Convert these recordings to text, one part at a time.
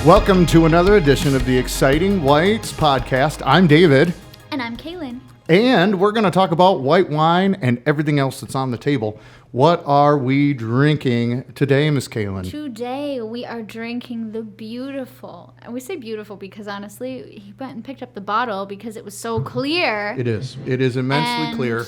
Welcome to another edition of the Exciting Whites Podcast. I'm David. And I'm Kaylin. And we're going to talk about white wine and everything else that's on the table. What are we drinking today, Miss Kaylin? Today we are drinking the beautiful, and we say beautiful because honestly, he went and picked up the bottle because it was so clear. It is. It is immensely clear.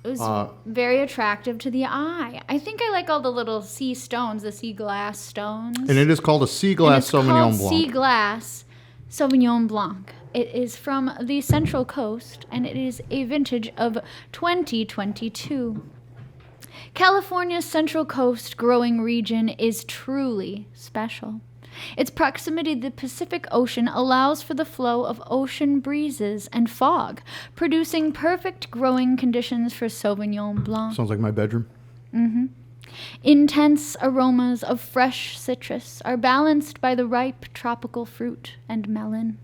It was very attractive to the eye. I think I like all the little sea stones, the Seaglass stones. And it is called a Seaglass Sauvignon Blanc. Seaglass Sauvignon Blanc. It is from the Central Coast, and it is a vintage of 2022. California's Central Coast growing region is truly special. Its proximity to the Pacific Ocean allows for the flow of ocean breezes and fog, producing perfect growing conditions for Sauvignon Blanc. Sounds like my bedroom. Mm-hmm. Intense aromas of fresh citrus are balanced by the ripe tropical fruit and melon.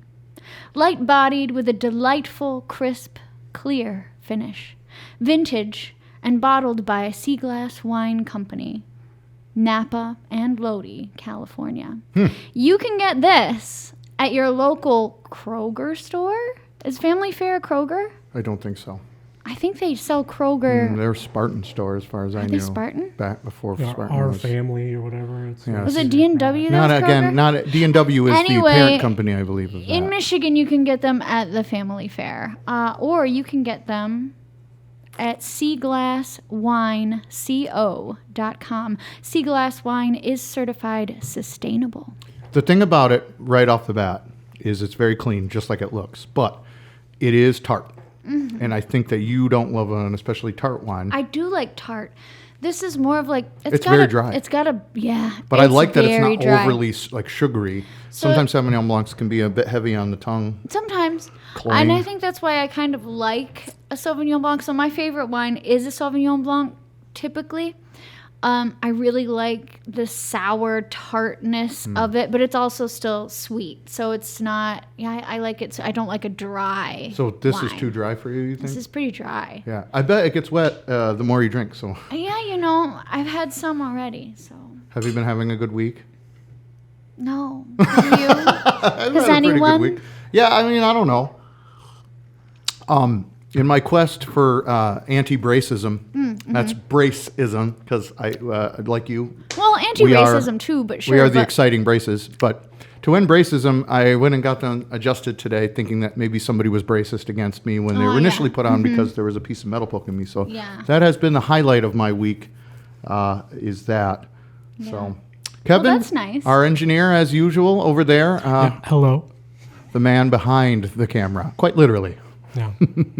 Light-bodied with a delightful, crisp, clear finish. Vintage and bottled by Seaglass Wine Co, Napa and Lodi, California. You can get this at your local Kroger store. Is Family Fare a Kroger? I don't think so. I think they sell Kroger. They're Spartan store as far as I know. Are they Spartan? Back before Spartan Our was. Family or whatever. Was it D&W? Not again. Not D&W is the parent company, I believe. Of that. In Michigan, you can get them at the Family Fare, or you can get them at seaglasswineco.com. Seaglass Wine is certified sustainable. The thing about it, right off the bat, is it's very clean, just like it looks, but it is tart. Mm-hmm. And I think that you don't love an especially tart wine. I do like tart. This is more of like... It's very dry. It's got a... Yeah. But I like that it's not dry. overly sugary. So sometimes Sauvignon Blancs can be a bit heavy on the tongue. Sometimes. Cloying. And I think that's why I kind of like a Sauvignon Blanc. So my favorite wine is a Sauvignon Blanc, typically. I really like the sour tartness of it, but it's also still sweet. So it's not... Yeah, I like it. So I don't like a dry So this wine. is too dry for you think? This is pretty dry. Yeah. I bet it gets wet the more you drink. So. Yeah, I've had some already, so... Have you been having a good week? No. Have you? I've Has had anyone? a pretty good week. Yeah, I mean, I don't know. In my quest for anti-bracism, that's braceism, because I like you. Well, anti-racism too, but sure. We are the exciting braces. But to win bracism, I went and got them adjusted today, thinking that maybe somebody was racist against me when they were initially put on because there was a piece of metal poking me. So that has been the highlight of my week, is that. Yeah. So, Kevin, well, that's nice. Our engineer, as usual, over there. Hello. The man behind the camera, quite literally. Yeah.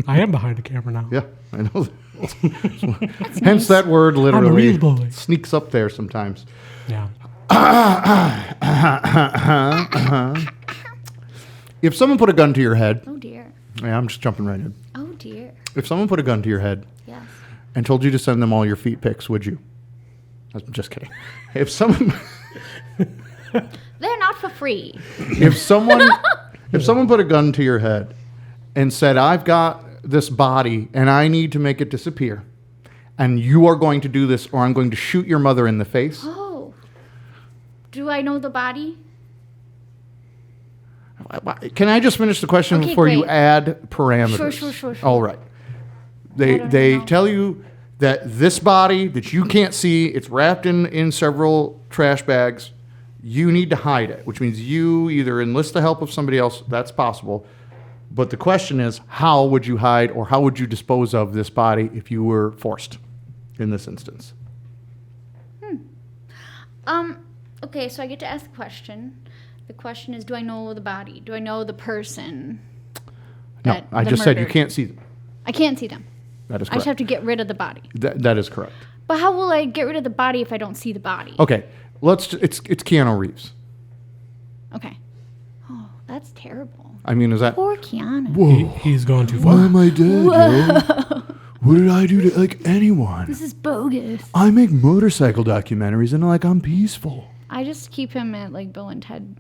I am behind the camera now. Yeah, I know. Hence that word literally Unbelievable. sneaks up there sometimes. Yeah. If someone put a gun to your head... Oh, dear. Yeah, I'm just jumping right in. Oh, dear. If someone put a gun to your head Yes. and told you to send them all your feet pics, would you? I'm just kidding. If someone... They're not for free. If someone put a gun to your head and said, I've got this body and I need to make it disappear, and you are going to do this or I'm going to shoot your mother in the face. Oh. Do I know the body? Can I just finish the question before you add parameters? Sure. All right. They tell you that this body that you can't see, it's wrapped in several trash bags. You need to hide it, which means you either enlist the help of somebody else. That's possible. But the question is, how would you hide or how would you dispose of this body if you were forced in this instance? Okay, so I get to ask the question. The question is, do I know the body? Do I know the person? No, I just said you can't see them. I can't see them. That is I correct. just have to get rid of the body. That is correct. But how will I get rid of the body if I don't see the body? Okay, it's Keanu Reeves. Okay. Oh, that's terrible. I mean, is that... Poor Keanu. Whoa. He's gone too far. Why am I dead, yo? What did I do to, anyone? This is bogus. I make motorcycle documentaries and, I'm peaceful. I just keep him at, Bill and Ted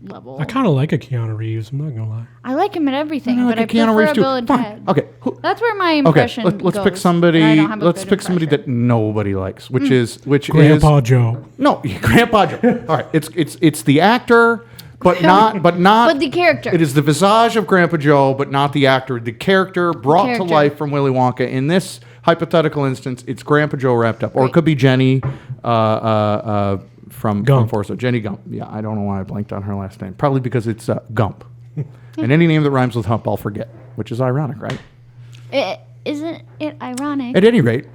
level. I kind of like a Keanu Reeves. I'm not gonna lie. I like him at everything, I but I like a Keanu prefer Reeves a too. Bill and Fine. Ted. Okay. That's where my Okay. impression Let's pick goes, somebody. and I don't have a Let's good pick somebody impression. that nobody likes, which is Grandpa Joe. no Grandpa Joe. All right. It's the actor, but not. But the character. It is the visage of Grandpa Joe, but not the actor. The character brought to character. life from Willy Wonka. In this hypothetical instance, it's Grandpa Joe wrapped up, or it Right. could be Jenny from Gump. Forza. Jenny Gump. Yeah, I don't know why I blanked on her last name. Probably because it's Gump. And any name that rhymes with hump, I'll forget, which is ironic, right? Isn't it ironic? At any rate,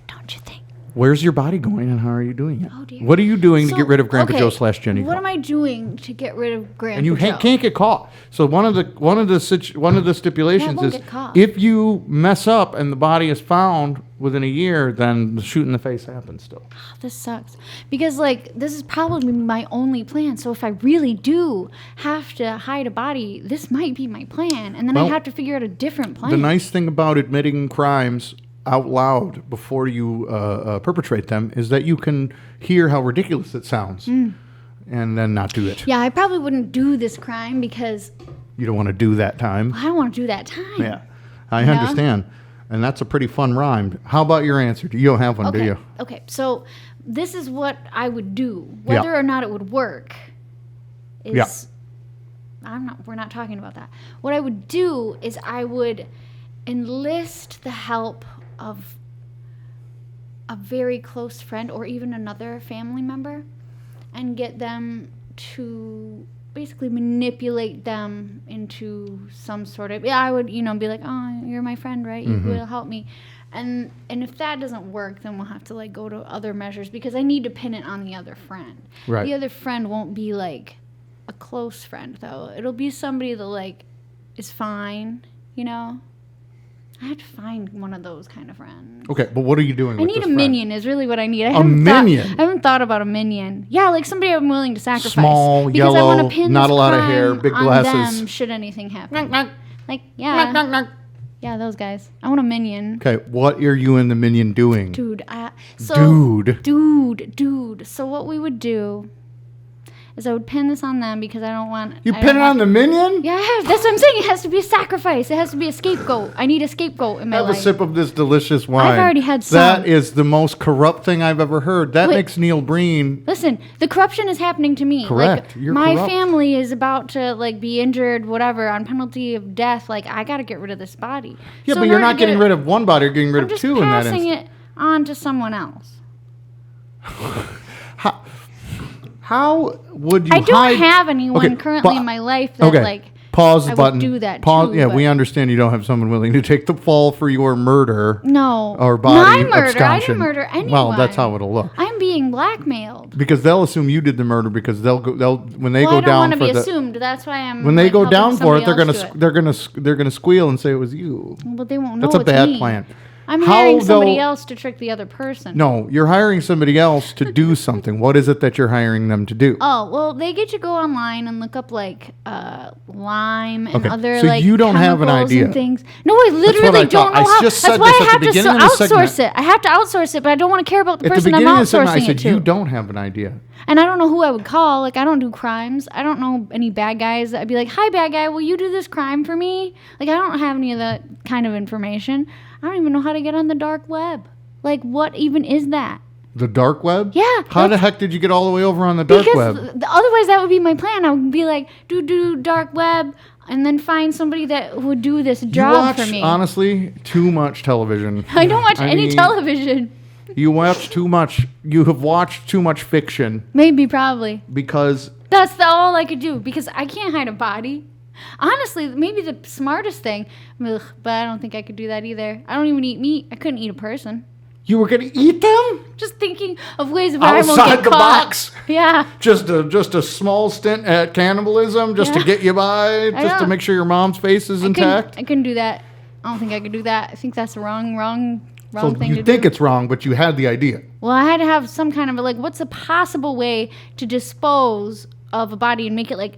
Don't you think? where's your body going and how are you doing it? Oh, dear. What are you doing to get rid of Grandpa okay, Joe / Jenny What Gump? am I doing to get rid of Grandpa And you Joe? can't get caught. So one of the stipulations won't is get caught. if you mess up and the body is found within a year, then the shoot in the face happens still. This sucks. Because, like, this is probably my only plan. So if I really do have to hide a body, this might be my plan. And then I Well, have to figure out a different plan. The nice thing about admitting crimes out loud before you perpetrate them is that you can hear how ridiculous it sounds and then not do it. Yeah, I probably wouldn't do this crime because You don't want to do that time. I don't want to do that time. Yeah, I You know? understand. And that's a pretty fun rhyme. How about your answer? You don't have one, do Okay. you? Okay. So this is what I would do. Whether or not it would work is we're not talking about that. What I would do is I would enlist the help of a very close friend or even another family member and get them to basically manipulate them into some sort of I would be like, oh, you're my friend, right? You will help me. And if that doesn't work, then we'll have to like go to other measures because I need to pin it on the other friend. Right. The other friend won't be like a close friend though. It'll be somebody that like is fine, I have to find one of those kind of friends. Okay, but what are you doing I with need this a friend? minion is really what I need. A minion? I haven't thought about a minion. Yeah, like somebody I'm willing to sacrifice. Small, because I wanna yellow, pin not this a lot of hair, crime big on glasses. them should anything happen. Like, yeah. Yeah, those guys. I want a minion. Okay, what are you and the minion doing? Dude. Dude. Dude. So what we would do is I would pin this on them because I don't want... You pin it on the minion? Yeah, that's what I'm saying. It has to be a sacrifice. It has to be a scapegoat. I need a scapegoat in my Have life. a sip of this delicious wine. already had some. That is the most corrupt thing I've ever heard. That Wait. makes Neil Breen. Listen, the corruption is happening to me. Correct. Like, You're my corrupt. family is about to like be injured, whatever, on penalty of death. Like, I got to get rid of this body. Yeah, So but in you're order not to get getting rid of one body, you're getting rid I'm of just two in that passing instance. it on to someone else. How would you I don't hide? have anyone Okay, currently pa- in my life that Okay, like pause the I would button. do that Pause. too, Yeah, but- we understand you don't have someone willing to take the fall for your murder no, or body my murder. I absconding. didn't murder anyone. Well, that's how it'll look. I'm being blackmailed. Because they'll assume you did the murder because they'll when they Well, go I don't down want to for be the assumed. That's why I'm. when they like, go helping down for it, somebody else do they're gonna squeal and say it was you. But they won't know That's a it's bad me. plan. I'm How hiring somebody they'll- else to trick the other person. No, you're hiring somebody else to do something. What is it that you're hiring them to do? Oh, well, they get to go online and look up like lime and Okay, other so like you don't have an chemicals idea. and things. No, I literally what I don't thought. know I how. just said That's why this I at have the to beginning of the outsource segment. it. I have to outsource it, but I don't want to care about the At the person I'm beginning of the segment, I outsourcing said it to. you don't have an idea. And I don't know who I would call. Like, I don't do crimes. I don't know any bad guys. I'd be like, hi, bad guy, will you do this crime for me? Like, I don't have any of that kind of information. I don't even know how to get on the dark web. Like, what even is that? The dark web? Yeah, How the that's- heck did you get all the way over on the dark Because web? otherwise that would be my plan. I would be like, do dark web and then find somebody that would do this You job watch, for me. honestly, too much television. I don't watch any mean, television. You watch too much. You have watched too much fiction Maybe, probably. because That's all I could do because I can't hide a body. Honestly, maybe the smartest thing, ugh, but I don't think I could do that either. I don't even eat meat. I couldn't eat a person. you were going to eat them Just thinking of ways where I won't outside get the caught. box. Yeah. Just a small stint at cannibalism, just to Yeah. get you by, just to know. make sure your mom's face is intact. I couldn't do that. I don't think I could do that. I think that's the wrong So thing you to think do. it's wrong, but you had the idea. Well, I had to have some kind of like, what's a possible way to dispose of a body and make it like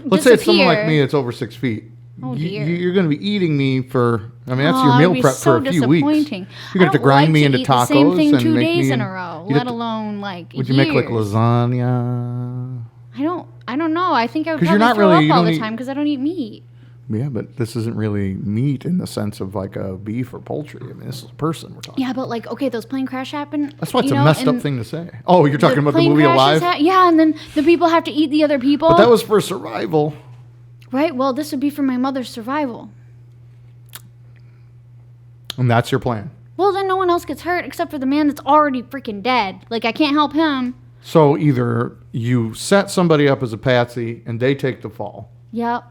Let's say it's someone like disappear? me that's over 6 feet. Oh, dear. You're going to be eating me for. I mean, that's Oh, your that meal would be prep so for a few weeks. disappointing. You're going to have to grind me into eat tacos the same thing and 2 make days me in a row, you'd let have to- alone like Would you make like years. lasagna? I don't know. I think I would 'Cause you're probably not throw really- you up all don't the eat- time because I don't eat meat. Yeah, but this isn't really meat in the sense of like a beef or poultry. I mean, this is a person we're talking. Yeah, but like, okay, those plane crash happen. That's why it's you a know, messed up and thing to say. Oh, you're talking about the plane movie crashes Alive? yeah, and then the people have to eat the other people. But that was for survival. Right, well, this would be for my mother's survival. And that's your plan. Well, then no one else gets hurt except for the man that's already freaking dead. Like, I can't help him. So either you set somebody up as a patsy and they take the fall Yep.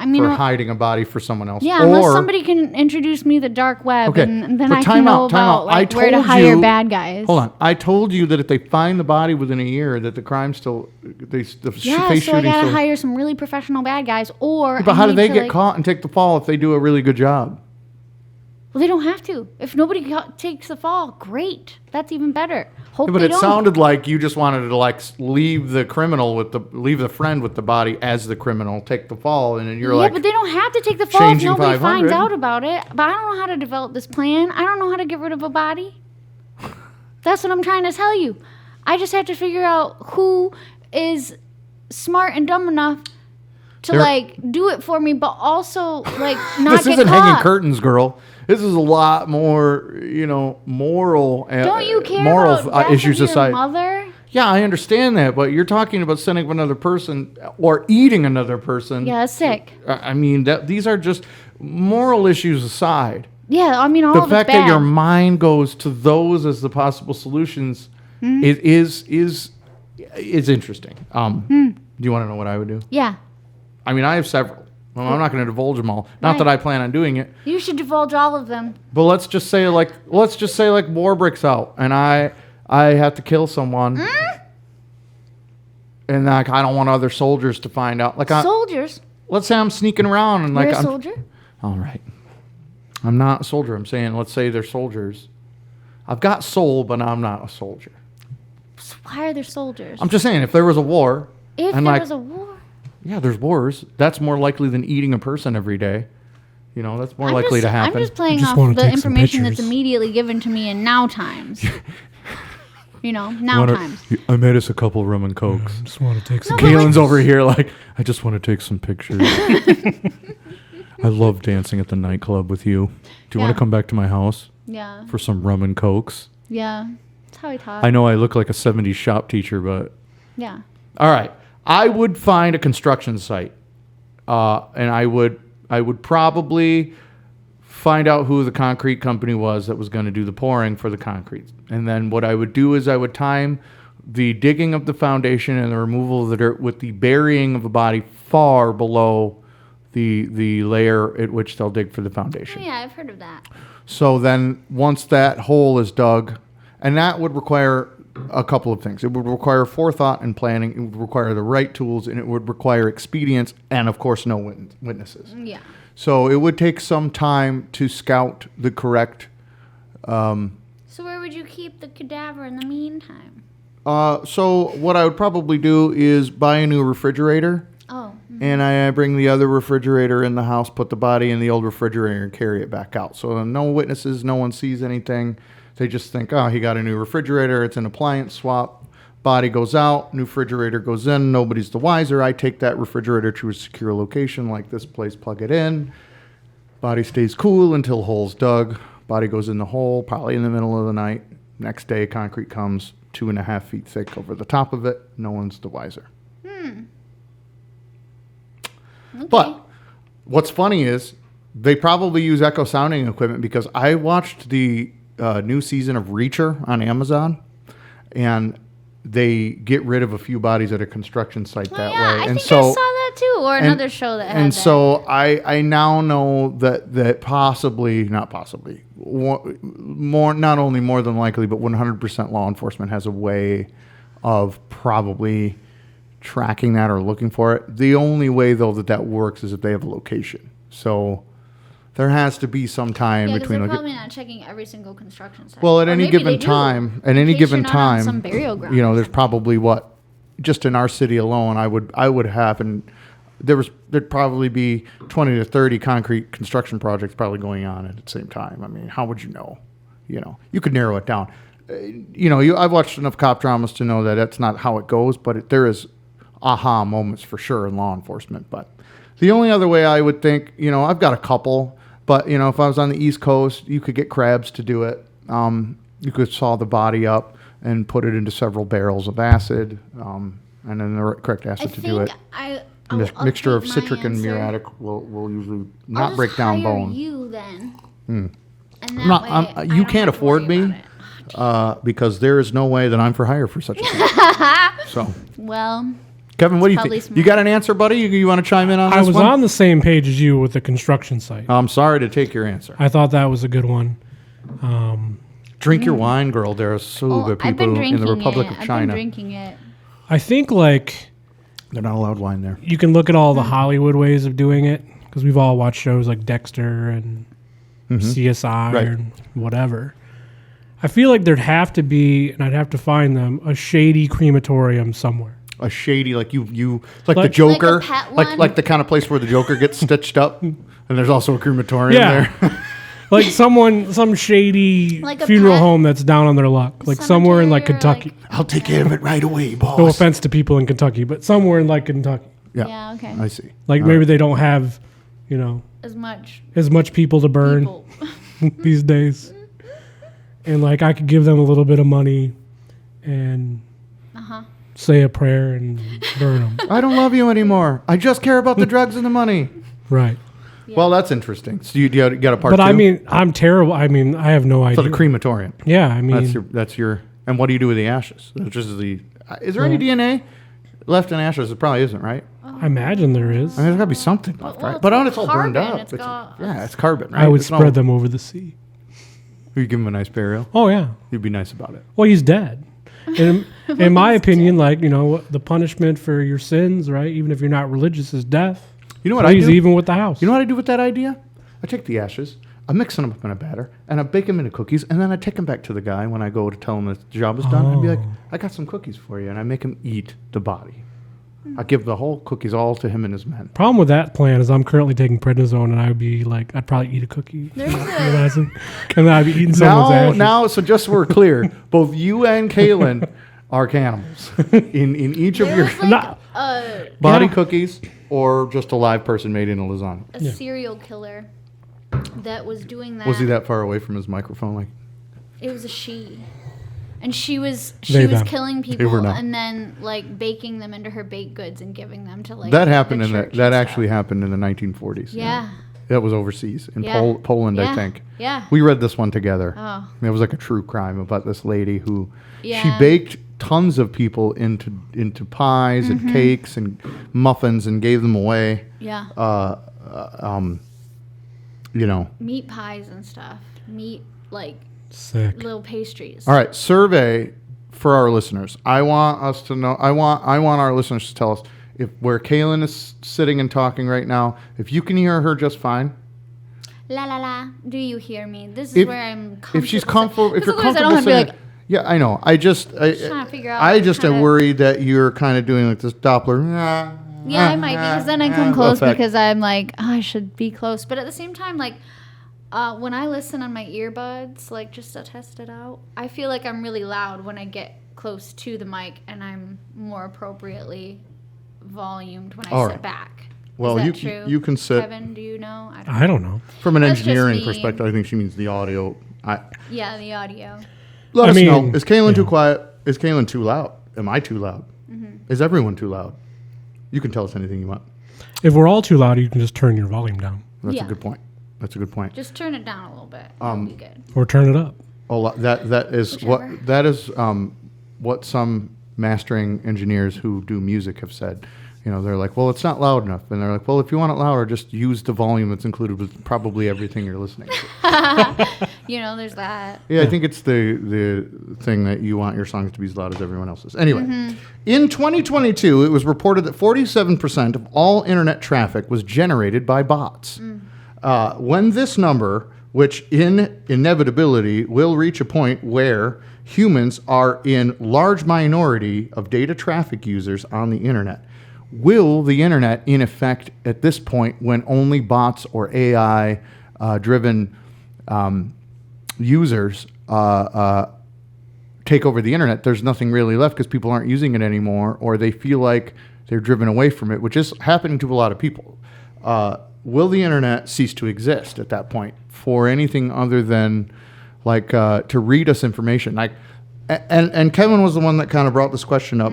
I mean, for hiding a body for someone else. yeah, unless somebody can introduce me the dark web, Okay, and then but I time can know out, time about out. like I where to told hire you- bad guys. Hold on. I told you that if they find the body within a year, that the crime still, the Yeah, face so I shooting gotta still. hire some really professional bad guys, or But I how do need they to, get like- caught and take the fall if they do a really good job? Well, they don't have to. If nobody takes the fall, great. That's even better. Hope Yeah, but they it don't. sounded like you just wanted to like leave the friend with the body as the criminal, take the fall, and then you're yeah, like, but they don't have to take the fall if changing nobody 500. finds out about it. But I don't know how to develop this plan. I don't know how to get rid of a body. That's what I'm trying to tell you. I just have to figure out who is smart and dumb enough to There- like do it for me, but also like not this get isn't caught. hanging curtains, girl. This is a lot more, moral and Don't you care moral about death issues of your aside. mother? Yeah, I understand that, but you're talking about sending up another person or eating another person. Yeah, that's sick. I mean, these are just moral issues aside. Yeah, I mean all The of fact it's bad. that your mind goes to those as the possible solutions Hmm? is interesting. Do you want to know what I would do? Yeah, I mean, I have several. Well, I'm not going to divulge them all. Not Right. that I plan on doing it. you should divulge all of them. But let's just say like war breaks out and I have to kill someone. And like I don't want other soldiers to find out. Like Soldiers. let's say I'm sneaking around and like You're a I'm soldier? all right. I'm not a soldier. I'm saying let's say they're soldiers. I've got soul, but I'm not a soldier. So why are there soldiers? I'm just saying if there was a war If and there like was a war. yeah, there's wars. That's more likely than eating a person every day. That's more likely to happen. I'm just playing just off wanna the take some information that's pictures. immediately given to me in now times. Now times. I made us a couple rum and cokes. Just want to take some. No, but Kaylin's over here like, I just want to take some pictures. I love dancing at the nightclub with you. Do you want Yeah. to come back to my house Yeah. for some rum and cokes? Yeah. That's how I talk. I know I look like a 70s shop teacher, but... Yeah. All right. I would find a construction site. And I would probably find out who the concrete company was that was going to do the pouring for the concrete. And then what I would do is I would time the digging of the foundation and the removal of the dirt with the burying of a body far below the layer at which they'll dig for the Oh, foundation. yeah, I've heard of that. So then once that hole is dug, and that would require a couple of things. It would require forethought and planning. It would require the right tools, and it would require expedience and, of course, no witnesses. Yeah. So it would take some time to scout the correct. So where would you keep the cadaver in the meantime? So what I would probably do is buy a new refrigerator, Oh. and I bring the other refrigerator in the house, put the body in the old refrigerator, and carry it back out. So no witnesses, no one sees anything. They just think, oh, he got a new refrigerator. It's an appliance swap. Body goes out, new refrigerator goes in. Nobody's the wiser. I take that refrigerator to a secure location like this place, plug it in. Body stays cool until hole's dug. Body goes in the hole, probably in the middle of the night. Next day, concrete comes 2.5 feet thick over the top of it. No one's the wiser. Okay. But what's funny is they probably use echo sounding equipment because I watched the new season of Reacher on Amazon, and they get rid of a few bodies at a construction site that yeah, way. I And think so I saw that too, or another show that had and that. so I now know that possibly, not possibly, more not only more than likely, but 100% law enforcement has a way of probably tracking that or looking for it. The only way though that works is if they have a location. So there has to be some time yeah, because between. they're like, probably not checking every single construction site. well, at Or any maybe given they do, time, in case you're not on some time, burial ground. there's probably just in our city alone, I would have, and there'd probably be 20 to 30 concrete construction projects probably going on at the same time. I mean, how would you know? You could narrow it down. I've watched enough cop dramas to know that that's not how it goes, but there is aha moments for sure in law enforcement. But the only other way I would think, I've got a couple, but if I was on the East Coast, you could get crabs to do it. You could saw the body up and put it into several barrels of acid, and then the correct acid to do it. Mixture of citric and muriatic will usually not break down bone. You then. And that way, you can't afford me because there is no way that I'm for hire for such a thing. So, well, Kevin, what do you think? smart. You got an answer, buddy? You want to chime in on this I was one? on the same page as you with the construction site. I'm sorry to take your answer. I thought that was a good one. Drink your wine, girl. There are so the people in the Republic of China. I've been drinking it. I think They're not allowed wine there. you can look at all the Hollywood ways of doing it because we've all watched shows like Dexter and CSI Right. and whatever. I feel like there'd have to be, and I'd have to find them, a shady crematorium somewhere. A shady, like like the Like- Joker, Like a pet like one? the kind of place where the Joker gets stitched up, and there's also a crematorium Yeah. there. Like some shady Like a funeral pet home that's down on their luck. Like somewhere in like cemetery or, Kentucky. I'll take care of it right away, boss. No offense to people in Kentucky, but somewhere in like Kentucky. Yeah, okay. I see. Like maybe they don't have, As much as much people to burn people. these days. And like I could give them a little bit of money and say a prayer and burn them. I don't love you anymore. I just care about the drugs and the money. Right. Well, that's interesting. So you got a part But two? I mean, I'm terrible. I mean, I have no So idea. the crematorium. Yeah, I mean, That's your. And what do you do with the ashes? Is there any DNA left in ashes? It probably isn't, right? I imagine there is. I mean, there's got to be something left, well, right? But it's it's all burned carbon. up. It's It's carbon, right? I would It's spread them over the sea. You give him a nice burial. Oh yeah. You'd be nice about it. Well, he's dead. In my opinion, like the punishment for your sins, right? Even if you're not religious, is death. You know what I Please, do? even with the house. You know what I do with that idea? I take the ashes, I mix them up in a batter, and I bake them into cookies, and then I take them back to the guy when I go to tell him that the job is done. I'd be like, I got some cookies for you, and I make him eat the body. I give the whole cookies all to him and his men. Problem with that plan is I'm currently taking prednisone, and I would be like, I'd probably eat a cookie. There's Realizing, and then I'd be eating someone's ashes. So just so we're clear, both you and Kaylin are cannibals in each of your There's like body Yeah. cookies or just a live person made in a lasagna. a serial killer that was doing that. Was he that far away from his microphone? Like, It was a she. And she was them. killing were people not. and then like baking them into her baked goods and giving them to like that happened the in church that and actually stuff. happened in the 1940s. Yeah. That was overseas in Yeah. Poland, I Yeah. think. Yeah. We read this one together. Oh. It was like a true crime about this lady who she Yeah. baked tons of people into pies Mm-hmm. and cakes and muffins and gave them away. Yeah. Meat pies and stuff. Meat like Sick. little pastries. All right, survey for our listeners. I want us to know. I want our listeners to tell us if where Kaylin is sitting and talking right now. If you can hear her just fine. La la la. Do you hear me? This is If- where I'm comfortable. If she's comfortable, if you're Otherwise I comfortable don't want to be saying, like, yeah, I know. I just trying to figure out I just am kinda- worried that you're kind of doing like this Doppler. yeah, I might because then I come close effect. because I'm like, oh, I should be close. But at the same time, like, when I listen on my earbuds, like just to test it out, I feel like I'm really loud when I get close to the mic and I'm more appropriately volumed when I All sit right. back. Well, Is you that true? you can sit Kevin, do you know? I don't I don't know. from an That's just engineering me. perspective. I think she means the audio. Yeah, the audio. Let I us mean, know. Is Kaylin too yeah. quiet? Is Kaylin too loud? Am I too loud? Mm-hmm. Is everyone too loud? You can tell us anything you want. If we're all too loud, you can just turn your volume down That's Yeah. a good point. That's a good point. Just turn it down a little bit. That'll be good. or turn it up. That is Whichever. what some mastering engineers who do music have said. You know, they're like, well, it's not loud enough, and they're like, well, if you want it louder, just use the volume that's included with probably everything you're listening to. There's that. Yeah, I think it's the thing that you want your songs to be as loud as everyone else's. Anyway, in 2022, it was reported that 47% of all internet traffic was generated by bots. When this number, which in inevitability will reach a point where humans are in large minority of data traffic users on the internet, will the internet, in effect, at this point, when only bots or AI driven users take over the internet, there's nothing really left because people aren't using it anymore, or they feel like They're driven away from it, which is happening to a lot of people. Will the internet cease to exist at that point for anything other than like to read us information? Like, and Kevin was the one that kind of brought this question up.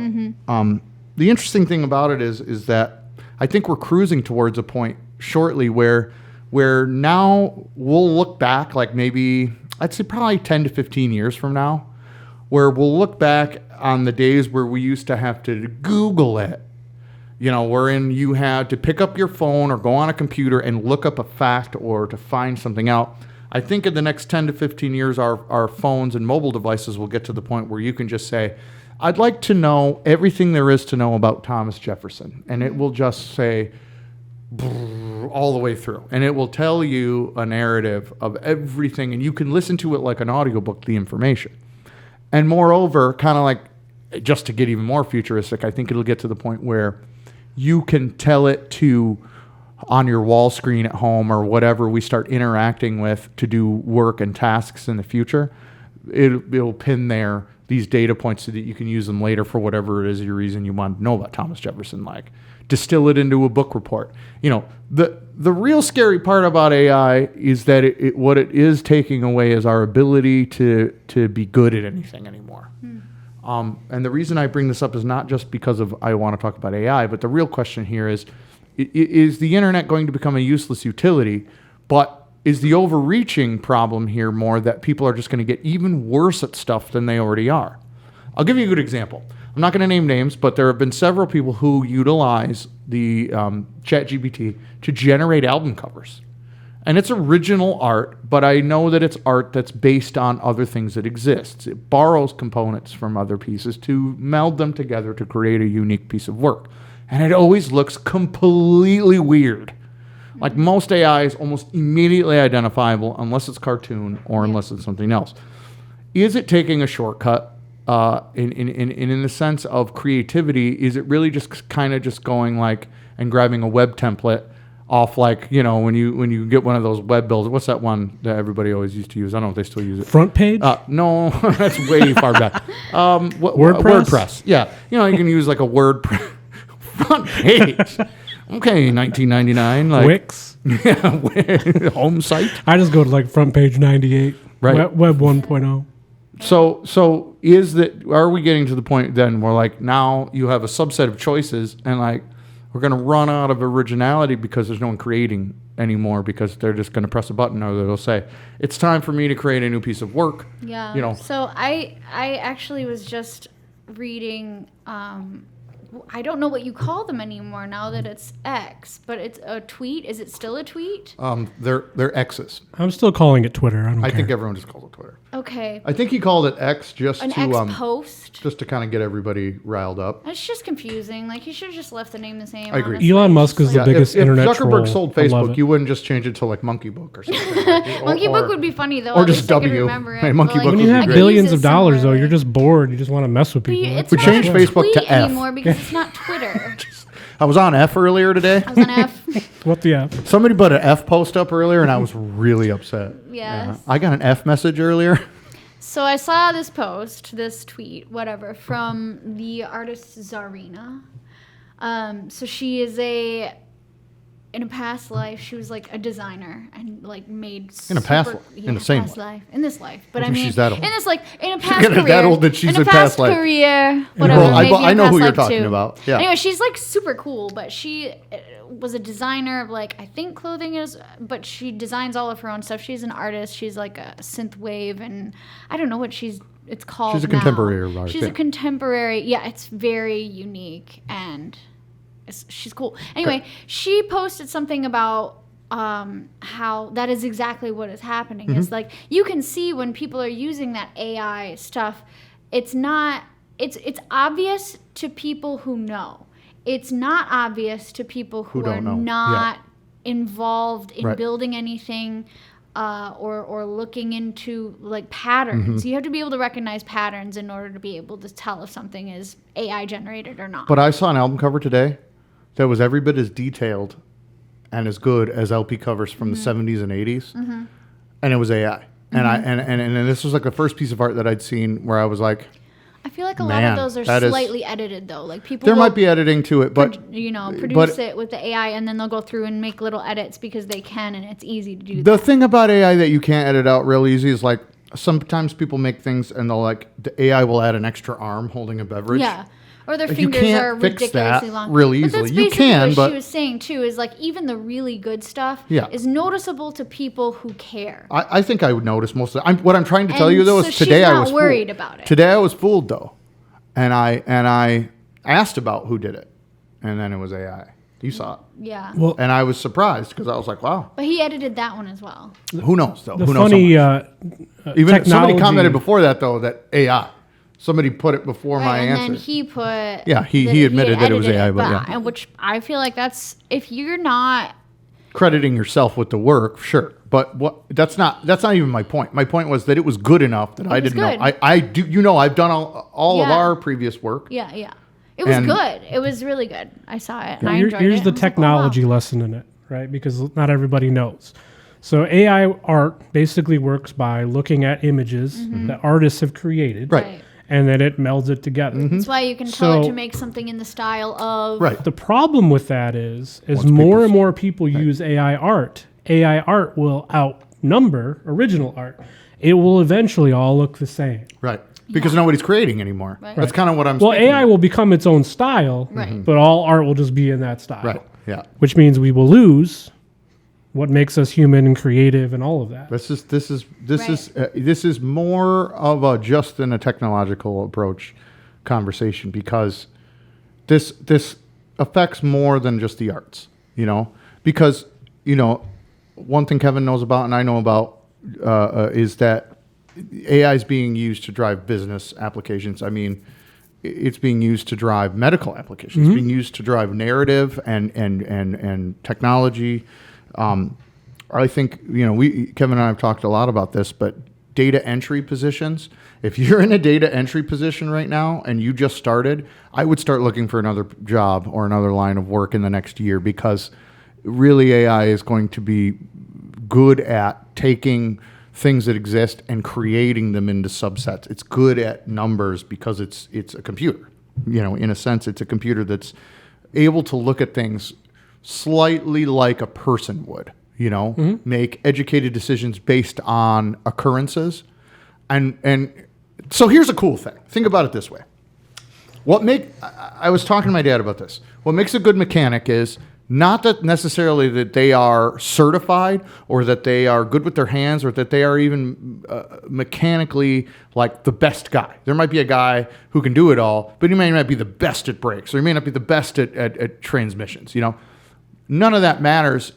The interesting thing about it is that I think we're cruising towards a point shortly where now we'll look back, like maybe I'd say probably 10 to 15 years from now, where we'll look back on the days where we used to have to Google it. You know, wherein you had to pick up your phone or go on a computer and look up a fact or to find something out. I think in the next 10 to 15 years, our phones and mobile devices will get to the point where you can just say, I'd like to know everything there is to know about Thomas Jefferson. And it will just say all the way through. And it will tell you a narrative of everything. And you can listen to it like an audiobook, the information. And moreover, kind of like, just to get even more futuristic, I think it'll get to the point where you can tell it to on your wall screen at home or whatever we start interacting with to do work and tasks in the future. It'll pin there these data points so that you can use them later for whatever it is your reason you want to know about Thomas Jefferson, like distill it into a book report. You know, the real scary part about AI is that what it is taking away is our ability to be good at anything anymore. And the reason I bring this up is not just because of I want to talk about AI, but the real question here is the internet going to become a useless utility? But is the overreaching problem here more that people are just going to get even worse at stuff than they already are? I'll give you a good example. I'm not going to name names, but there have been several people who utilize the ChatGPT to generate album covers. And it's original art, but I know that it's art that's based on other things that exist. It borrows components from other pieces to meld them together to create a unique piece of work. And it always looks completely weird. Like most AI is almost immediately identifiable unless it's cartoon or unless it's something else. Is it taking a shortcut in the sense of creativity? Is it really just kind of just going like and grabbing a web template off, like, you know, when you get one of those web builders? What's that one that everybody always used to use? I don't know if they still use it. Front page? No, that's way far back. WordPress? Yeah. You know, you can use like a WordPress front page. Okay, 1999. Like, Wix? Yeah, home site. I just go to like front page 98. Right. Web 1.0. So are we getting to the point then where like now you have a subset of choices and like we're going to run out of originality because there's no one creating anymore because they're just going to press a button or they'll say, it's time for me to create a new piece of work. Yeah. You know. So I actually was just reading, I don't know what you call them anymore now that it's X, but it's a tweet. Is it still a tweet? They're X's. I'm still calling it Twitter. I think everyone just calls it Twitter. Okay. I think he called it X just An to X post. just to kind of get everybody riled up. It's just confusing. Like, he should have just left the name the same. I agree. Honestly. Elon Musk is the biggest internet if Zuckerberg troll. sold I love Facebook, it. you wouldn't just change it to like Monkey Book or something. Monkey Book would be funny though. or At just least I could W. remember it. Hey, Monkey But, Book like, When would you be have great. billions use of it dollars, though, somewhere. you're just bored. You just want to mess with But people. it's We not changed a Facebook to tweet F. anymore because it's not Twitter. I was on F earlier today. I was on F. What the F? Somebody put an F post up earlier, and I was really upset. Yes. I got an F message earlier. So I saw this post, this tweet, whatever, from the artist Zarina. So she is in a past life, she was like a designer and like made In a past life? In the same past life. In this life. But I I think mean, she's that old. in this like in a past She's career. that old that she's in a in past life. career, whatever. Well, maybe I in know past who you're life talking too. about. Yeah. Anyway, she's like super cool, but she was a designer of like, I think clothing is, but she designs all of her own stuff. She's an artist. She's like a synthwave, and I don't know what it's called. She's a now. contemporary artist. She's a contemporary. Yeah, it's very unique and she's cool. Anyway, she posted something about how that is exactly what is happening. It's like you can see when people are using that AI stuff, it's obvious to people who know. It's not obvious to people who are don't know. not involved in Right. building anything or looking into like patterns. You have to be able to recognize patterns in order to be able to tell if something is AI generated or not. But I saw an album cover today that was every bit as detailed and as good as LP covers from the 70s and 80s, and it was AI. And and this was like the first piece of art that I'd seen where I was like, I feel like a lot of those are slightly edited, though. Like people there might be editing to it, but produce it with the AI, and then they'll go through and make little edits because they can, and it's easy to do. The thing about AI that you can't edit out real easy is like sometimes people make things and they'll like the AI will add an extra arm holding a beverage. Yeah. Or their like fingers are ridiculously long. Real easily. But that's you can, what she was saying too is like even the really good stuff is noticeable to people who care. I think I would notice most of it. What I'm trying to tell you though is today I was worried about it. Today I was fooled though, and I asked about who did it, and then it was AI. You saw it. Yeah. Well, and I was surprised because I was like, wow. But he edited that one as well. Who knows though? The who knows? funny even somebody commented before that though that AI. Somebody put it before my answer. And then he put... Yeah, he admitted that it was AI, but yeah. Which I feel like that's... If you're not... crediting yourself with the work, sure. But that's not even my point. My point was that it was good enough that I didn't know. I do, I've done all of our previous work. Yeah. It was good. It was really good. I saw it and I enjoyed it. Here's the technology lesson in it, right? Because not everybody knows. So AI art basically works by looking at images that artists have created. Right. And then it melds it together. That's why you can tell it to make something in the style of... Right. The problem with that is more and more people use AI art will outnumber original art. It will eventually all look the same. Right. Because nobody's creating anymore. Right. That's kind of what I'm saying. Well, AI will become its own style, but all art will just be in that style. Right. Yeah. Which means we will lose what makes us human and creative and all of that. This is more of a just in a technological approach conversation because this affects more than just the arts, because one thing Kevin knows about and I know about is that AI is being used to drive business applications. I mean, it's being used to drive medical applications. It's being used to drive narrative and technology. I think, Kevin and I have talked a lot about this, but data entry positions, if you're in a data entry position right now and you just started, I would start looking for another job or another line of work in the next year because really AI is going to be good at taking things that exist and creating them into subsets. It's good at numbers because it's a computer. In a sense, it's a computer that's able to look at things slightly like a person would, make educated decisions based on occurrences. And so here's a cool thing. Think about it this way. I was talking to my dad about this. What makes a good mechanic is not that necessarily that they are certified or that they are good with their hands or that they are even mechanically like the best guy. There might be a guy who can do it all, but he may not be the best at brakes or he may not be the best at transmissions, None of that matters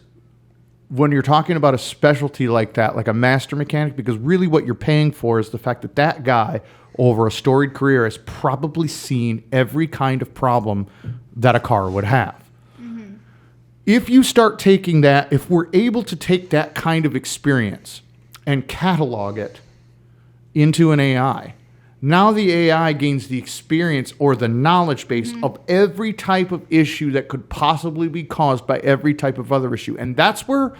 when you're talking about a specialty like that, like a master mechanic, because really what you're paying for is the fact that that guy over a storied career has probably seen every kind of problem that a car would have. Mm-hmm. If you start taking that, if we're able to take that kind of experience and catalog it into an AI, now the AI gains the experience or the knowledge base of every type of issue that could possibly be caused by every type of other issue. And that's where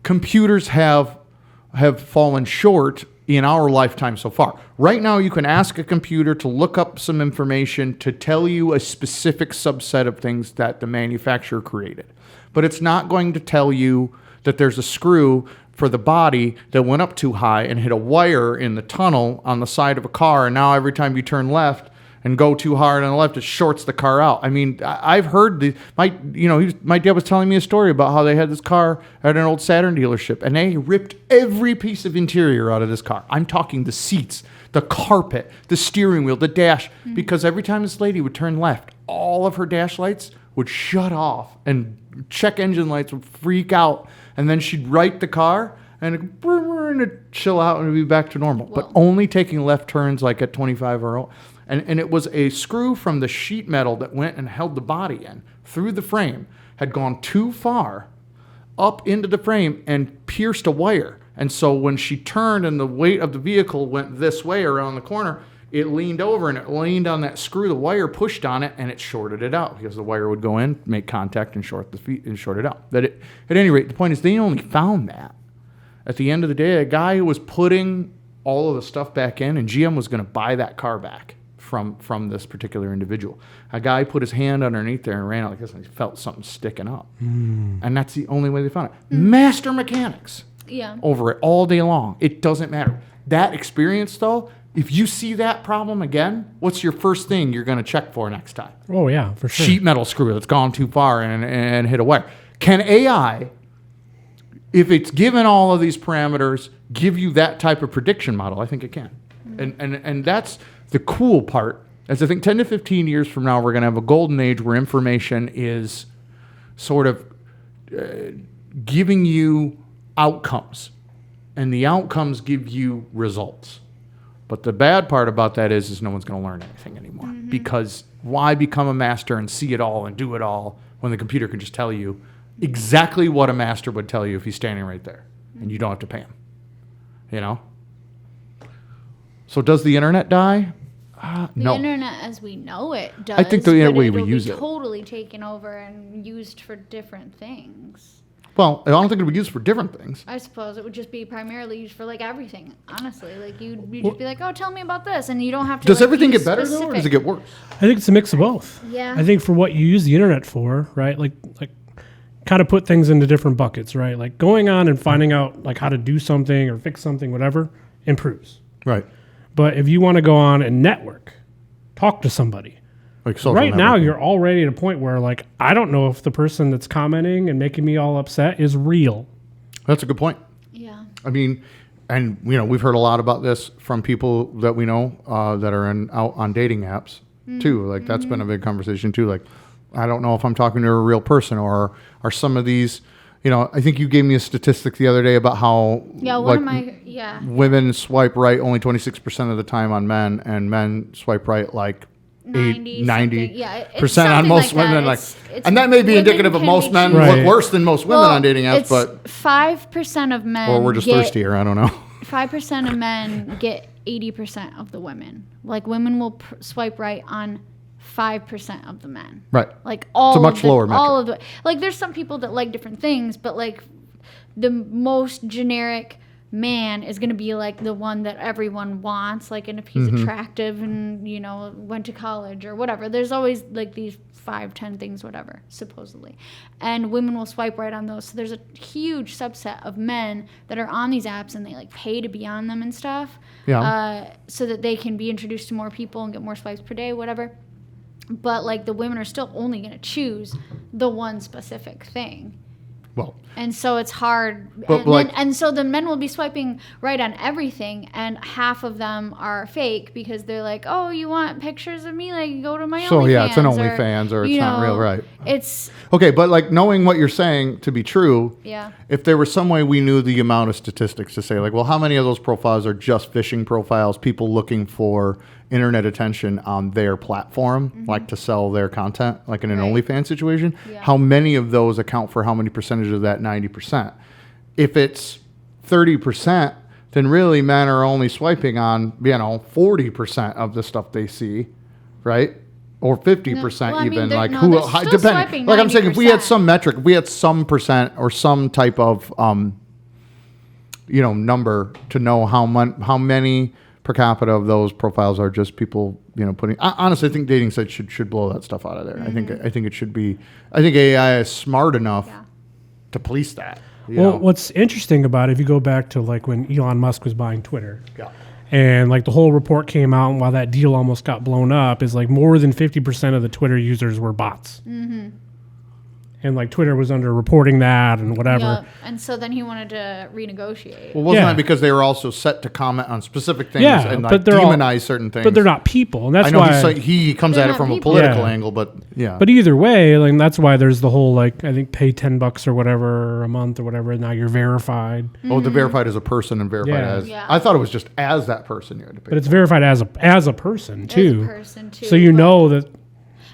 computers have fallen short in our lifetime so far. Right now, you can ask a computer to look up some information to tell you a specific subset of things that the manufacturer created. But it's not going to tell you that there's a screw for the body that went up too high and hit a wire in the tunnel on the side of a car, and now every time you turn left and go too hard on the left, it shorts the car out. I mean, I've heard my dad was telling me a story about how they had this car at an old Saturn dealership, and they ripped every piece of interior out of this car. I'm talking the seats, the carpet, the steering wheel, the dash, because every time this lady would turn left, all of her dash lights would shut off and check engine lights would freak out. And then she'd right the car and it'd chill out and it'd be back to normal. Whoa. But only taking left turns like at 25 or oh. And it was a screw from the sheet metal that went and held the body in through the frame, had gone too far up into the frame and pierced a wire. And so when she turned and the weight of the vehicle went this way around the corner, it leaned over and it leaned on that screw. The wire pushed on it and it shorted it out because the wire would go in, make contact, and short the feet and short it out. At any rate, the point is they only found that. At the end of the day, a guy who was putting all of the stuff back in, and GM was going to buy that car back from this particular individual. A guy put his hand underneath there and ran out like this, and he felt something sticking up. And that's the only way they found it. Master mechanics over it all day long. It doesn't matter. That experience, though, if you see that problem again, what's your first thing you're going to check for next time? Oh, yeah, for sure. Sheet metal screw that's gone too far and hit a wire. Can AI, if it's given all of these parameters, give you that type of prediction model? I think it can. And that's the cool part. As I think 10 to 15 years from now, we're going to have a golden age where information is sort of giving you outcomes, and the outcomes give you results. But the bad part about that is no one's going to learn anything anymore. Because why become a master and see it all and do it all when the computer can just tell you exactly what a master would tell you if he's standing right there, and you don't have to pay him? You know? So does the internet die? No. The internet as we know it does. I think the way we use it. Totally taken over and used for different things. Well, I don't think it would be used for different things. I suppose it would just be primarily used for like everything. Honestly, like you'd just be like, "Oh, tell me about this," and you don't have to. Does like, everything be get better though, or does it get worse? I think it's a mix of both. Yeah. I think for what you use the internet for, right? Like kind of put things into different buckets, right? Like going on and finding out like how to do something or fix something, whatever, improves. Right. But if you want to go on and network, talk to somebody. Like social right now, networking. you're already at a point where like I don't know if the person that's commenting and making me all upset is real. That's a good point. Yeah. I mean, and we've heard a lot about this from people that we know that are out on dating apps too. Like that's been a big conversation too. Like, I don't know if I'm talking to a real person, or are some of these, I think you gave me a statistic the other day about how women swipe right only 26% of the time on men, and men swipe right like 90% on most women. And that may be indicative of most men look worse than most women on dating apps, but 5% of men, or we're just thirsty, or I don't know. 5% of men get 80% of the women. Like women will swipe right on 5% of the men. Right. Like all. It's a much lower metric. All of the like. There's some people that like different things, but like the most generic man is going to be like the one that everyone wants, like, and if he's attractive and went to college or whatever. There's always like these 5-10 things, whatever, supposedly, and women will swipe right on those. So there's a huge subset of men that are on these apps and they like pay to be on them and stuff, so that they can be introduced to more people and get more swipes per day, whatever. But like the women are still only going to choose the one specific thing. Well, and so it's hard, and so the men will be swiping right on everything, and half of them are fake because they're like, "Oh, you want pictures of me? Like, go to my OnlyFans." So yeah, it's an OnlyFans, or it's not real, right? It's okay, but like knowing what you're saying to be true, yeah. If there was some way we knew the amount of statistics to say, like, well, how many of those profiles are just phishing profiles, people looking for internet attention on their platform, like to sell their content, like in an OnlyFans situation, how many of those account for how many percentage of that 90%? If it's 30%, then really men are only swiping on, 40% of the stuff they see, right? Or 50% even, depending. Like I'm saying, if we had some metric, if we had some percent or some type of, number to know how many per capita of those profiles are just people, putting. Honestly, I think dating sites should blow that stuff out of there. I think it should be. I think AI is smart enough to police that. What's interesting about it, if you go back to like when Elon Musk was buying Twitter, and like the whole report came out, and while that deal almost got blown up, is like more than 50% of the Twitter users were bots. And like Twitter was under reporting that and whatever. Yep. And so then he wanted to renegotiate. Well, wasn't that because they were also set to comment on specific things and like demonize certain things? But they're not people, and that's I know why he comes at it from a political angle, but But either way, like that's why there's the whole like I think pay $10 or whatever a month or whatever. And now you're verified. Oh, they're verified as a person and verified as. Yeah. I thought it was just as that person you had to pay. But it's verified as a person too. As a person too. So you know that.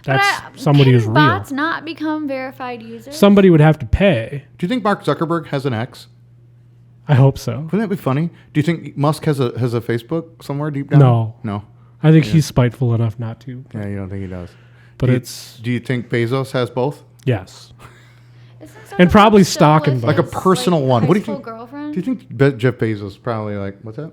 That's somebody who's real. Can bots not become verified users? Somebody would have to pay. Do you think Mark Zuckerberg has an ex? I hope so. Wouldn't that be funny? Do you think Musk has a Facebook somewhere deep down? No. I think he's spiteful enough not to. Yeah, you don't think he does. But Do you think Bezos has both? Yes. And probably stock in both. Like a personal one. What do you think? Girlfriend? Do you think Jeff Bezos probably like what's that?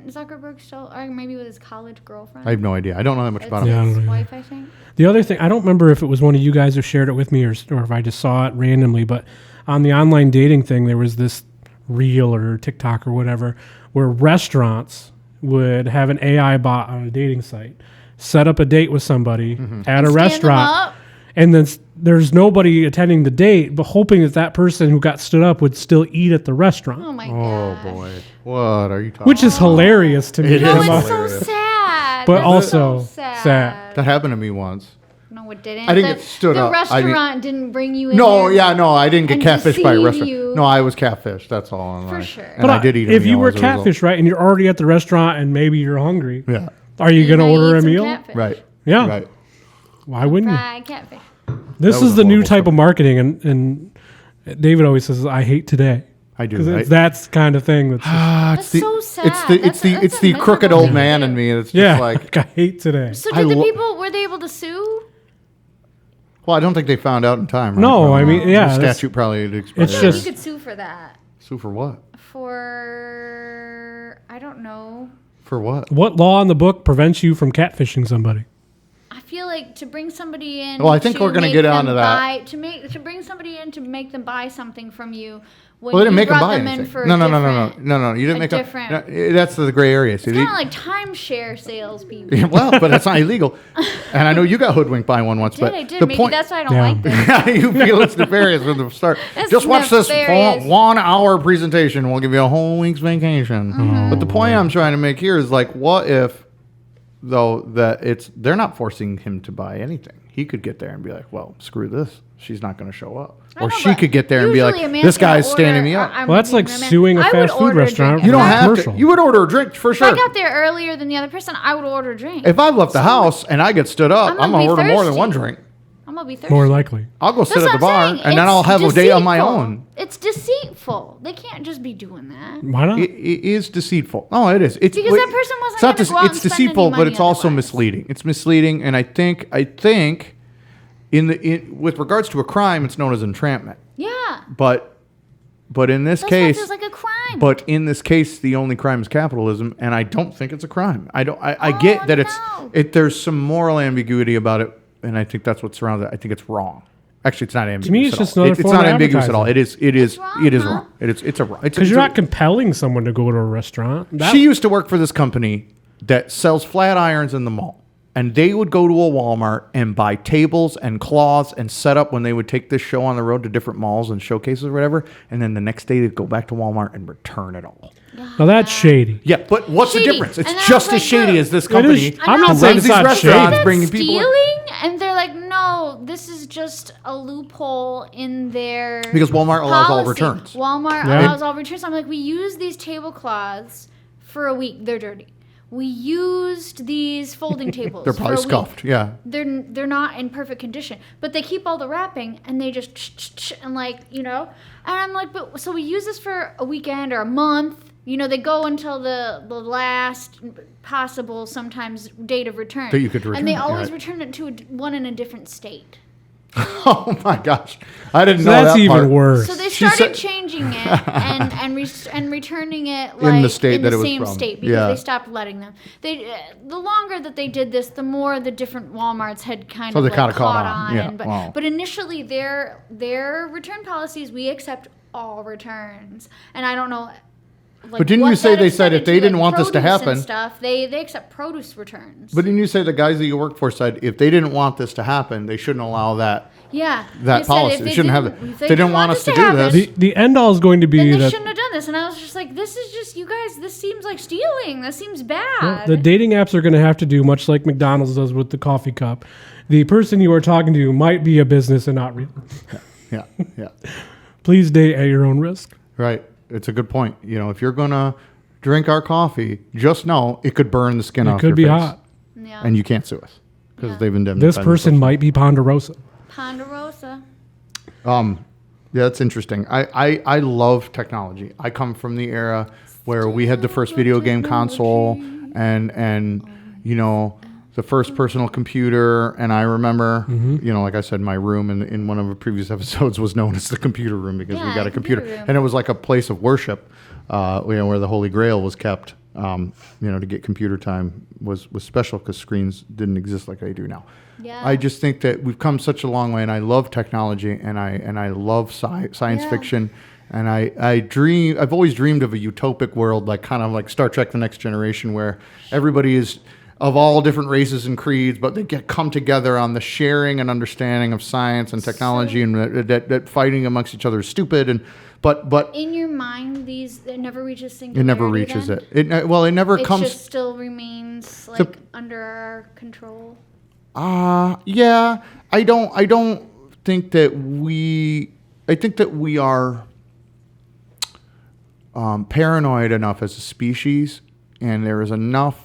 Isn't Zuckerberg still, or maybe with his college girlfriend? I have no idea. I don't know that much about It's him. Yeah, I don't his know. wife, I think. The other thing, I don't remember if it was one of you guys who shared it with me or if I just saw it randomly, but on the online dating thing, there was this reel or TikTok or whatever where restaurants would have an AI bot on a dating site, set up a date with somebody at a Stand them restaurant, up. and then there's nobody attending the date, but hoping that person who got stood up would still eat at the restaurant, Oh my Oh god. boy, what are you talking? which is hilarious to me. It No, is it's so hilarious. sad. But That's also so sad. sad. That happened to me once. No, it didn't. I didn't get stood the up. I mean- restaurant didn't bring you in. No, there. yeah, no, I didn't get And catfished by a deceive restaurant. you. No, I was catfished. That's all. Online. sure. And But I did eat a if you meal were as a result. catfish, right, and you're already at the restaurant and maybe you're hungry, Yeah, are you going to might order eat a some meal? catfish. right. Yeah. Right. Why wouldn't you? Fried catfish. This That was is a the new horrible type story. of marketing, and David always says, "I hate today." I do. Because Right? that's kind of thing. That's just, That's so sad. It's the That's a the crooked miserable old thing man to in do. me. It's just yeah, like, I hate today. So I did the lo- people, were they able to sue? well, I don't think they found out in time. Right? No, Probably. I mean, yeah, the that's- statute probably had expired. It's You just- could sue for that. Sue for what? For, I don't know. For what? What law in the book prevents you from catfishing somebody? I feel like to bring somebody in. Well, I think to we're gonna make get them onto that. to bring somebody in to make them buy something from you. When Well, they didn't you make them brought buy in anything. for No. different- You didn't a make them. different- No, that's the gray area. See, It's kind of like timeshare salespeople. Yeah, well, but that's not illegal. And I know you got hoodwinked by one once. But I did. the Maybe point, that's why I don't Yeah. like this. you feel it's nefarious from the start. That's Just watch this nefarious. 1 hour presentation. We'll give you a whole week's vacation. Mm-hmm. But the point I'm trying to make here is like, what if, though, that they're not forcing him to buy anything. He could get there and be like, well, screw this. She's not going to show up. I Or know, she but could get there and be usually a like, man's this gonna guy's standing order- me up. I'm Well, that's like being man. suing a I would fast food order a restaurant. drink. You don't It's have commercial. to. You would order a drink for If I sure. got there earlier than the other person, I would order a drink. If I've left the house and I get stood up, I'm I'm gonna going to be order more than one thirsty. drink. I'm gonna be thirsty. More likely. I'll go sit That's at the what I'm bar saying. and then I'll It's have a date on my deceitful. own. It's deceitful. They can't just be doing that. Why not? It is deceitful. Oh, it is. It's Because that person wasn't it's not gonna go out it's and spend deceitful, any but money it's also otherwise. misleading. It's misleading, and I think with regards to a crime, it's known as entrapment. Yeah. But in this That's case, why it's like a crime. but in this case, the only crime is capitalism, and I don't think it's a crime. I get that no. there's some moral ambiguity about it, and I think that's what surrounds it. I think it's wrong. Actually, it's not ambiguous. me, it's at just all. another It's form not of ambiguous at all. advertising. It is wrong, it is huh? wrong. It's a wrong. Because you're not compelling someone to go to a restaurant. She used to work for this company that sells flat irons in the mall. And they would go to a Walmart and buy tables and cloths and set up when they would take this show on the road to different malls and showcases or whatever. And then the next day they'd go back to Walmart and return it all. Now that's shady. Yeah, but what's Shady. the difference? It's And I just was as like, shady no. as this It company. is- I I'm know, not but saying runs it's these not restaurants, shady. bringing That's people in. stealing, and they're like, no, this is just a loophole in their Because Walmart allows all policy. returns. Walmart Yeah. allows all returns. I'm like, we use these tablecloths for a week. They're dirty. We used these folding tables. They're for probably a week. scuffed. Yeah. They're not in perfect condition, but they keep all the wrapping and they just and like, and I'm like, but so we use this for a weekend or a month. They go until the last possible sometimes date of return. That you could and return they it, always right. return it to one in a different state. Oh my gosh. I didn't So know that's that even part. worse. So they She started said- changing it and returning it like In the state in that the it was same from. state because Yeah. they stopped letting them. The longer that they did this, the more the different WalMarts had kind So of they like kinda caught caught on. on. Yeah, wow. But initially their return policies, we accept all returns, and I don't know. Like, But didn't what you say that they said extended if they to, didn't like, want this to produce and happen- stuff, they accept produce returns. But didn't you say the guys that you worked for said if they didn't want this to happen, they shouldn't allow that? yeah, that they said policy. if They shouldn't have didn't- it. if They didn't want us to do happen, this. The end all is going to be then they that shouldn't have done this. And I was just like, this is just, you guys, this seems like stealing. This seems bad. the dating apps are going to have to do much like McDonald's does with the coffee cup. The person you are talking to might be a business and not real. Yeah. Yeah. Please date at your own risk. Right. It's a good point. If you're going to drink our coffee, just know it could burn the skin off It could your be face. hot. yeah. And you can't sue us because Yeah. they've indemnified This person themselves. might be Ponderosa. Ponderosa. Yeah, that's interesting. I love technology. I come from the era where we had the first video game console and the first personal computer. And I remember, like I said, my room in one of the previous episodes was known as the computer room because we Yeah, got a computer. computer room. And it was like a place of worship, where the Holy Grail was kept. to get computer time was special because screens didn't exist like they do now. Yeah. I just think that we've come such a long way, and I love technology, and I love science fiction, and I've always dreamed of a utopic world, like kind of like Star Trek: The Next Generation, where everybody is of all different races and creeds, but they come together on the sharing and understanding of science and technology, and that fighting amongst each other is stupid. But in your mind, it never reaches singularity. It never reaches then? it. It never comes. It just still remains like under our control. Yeah. I don't think that we. I think that we are paranoid enough as a species, and there is enough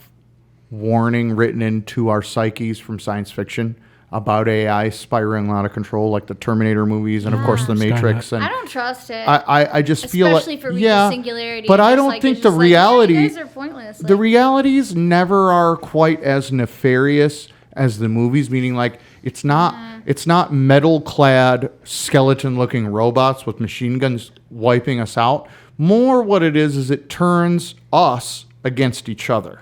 warning written into our psyches from science fiction about AI spiraling out of control, like the Terminator movies and of course the Matrix. And I don't trust it. I just feel like, especially for reaching singularity. But I don't think the reality. You guys are pointless. The realities never are quite as nefarious as the movies. Meaning, like it's not metal-clad, skeleton-looking robots with machine guns wiping us out. More, what it is it turns us against each other.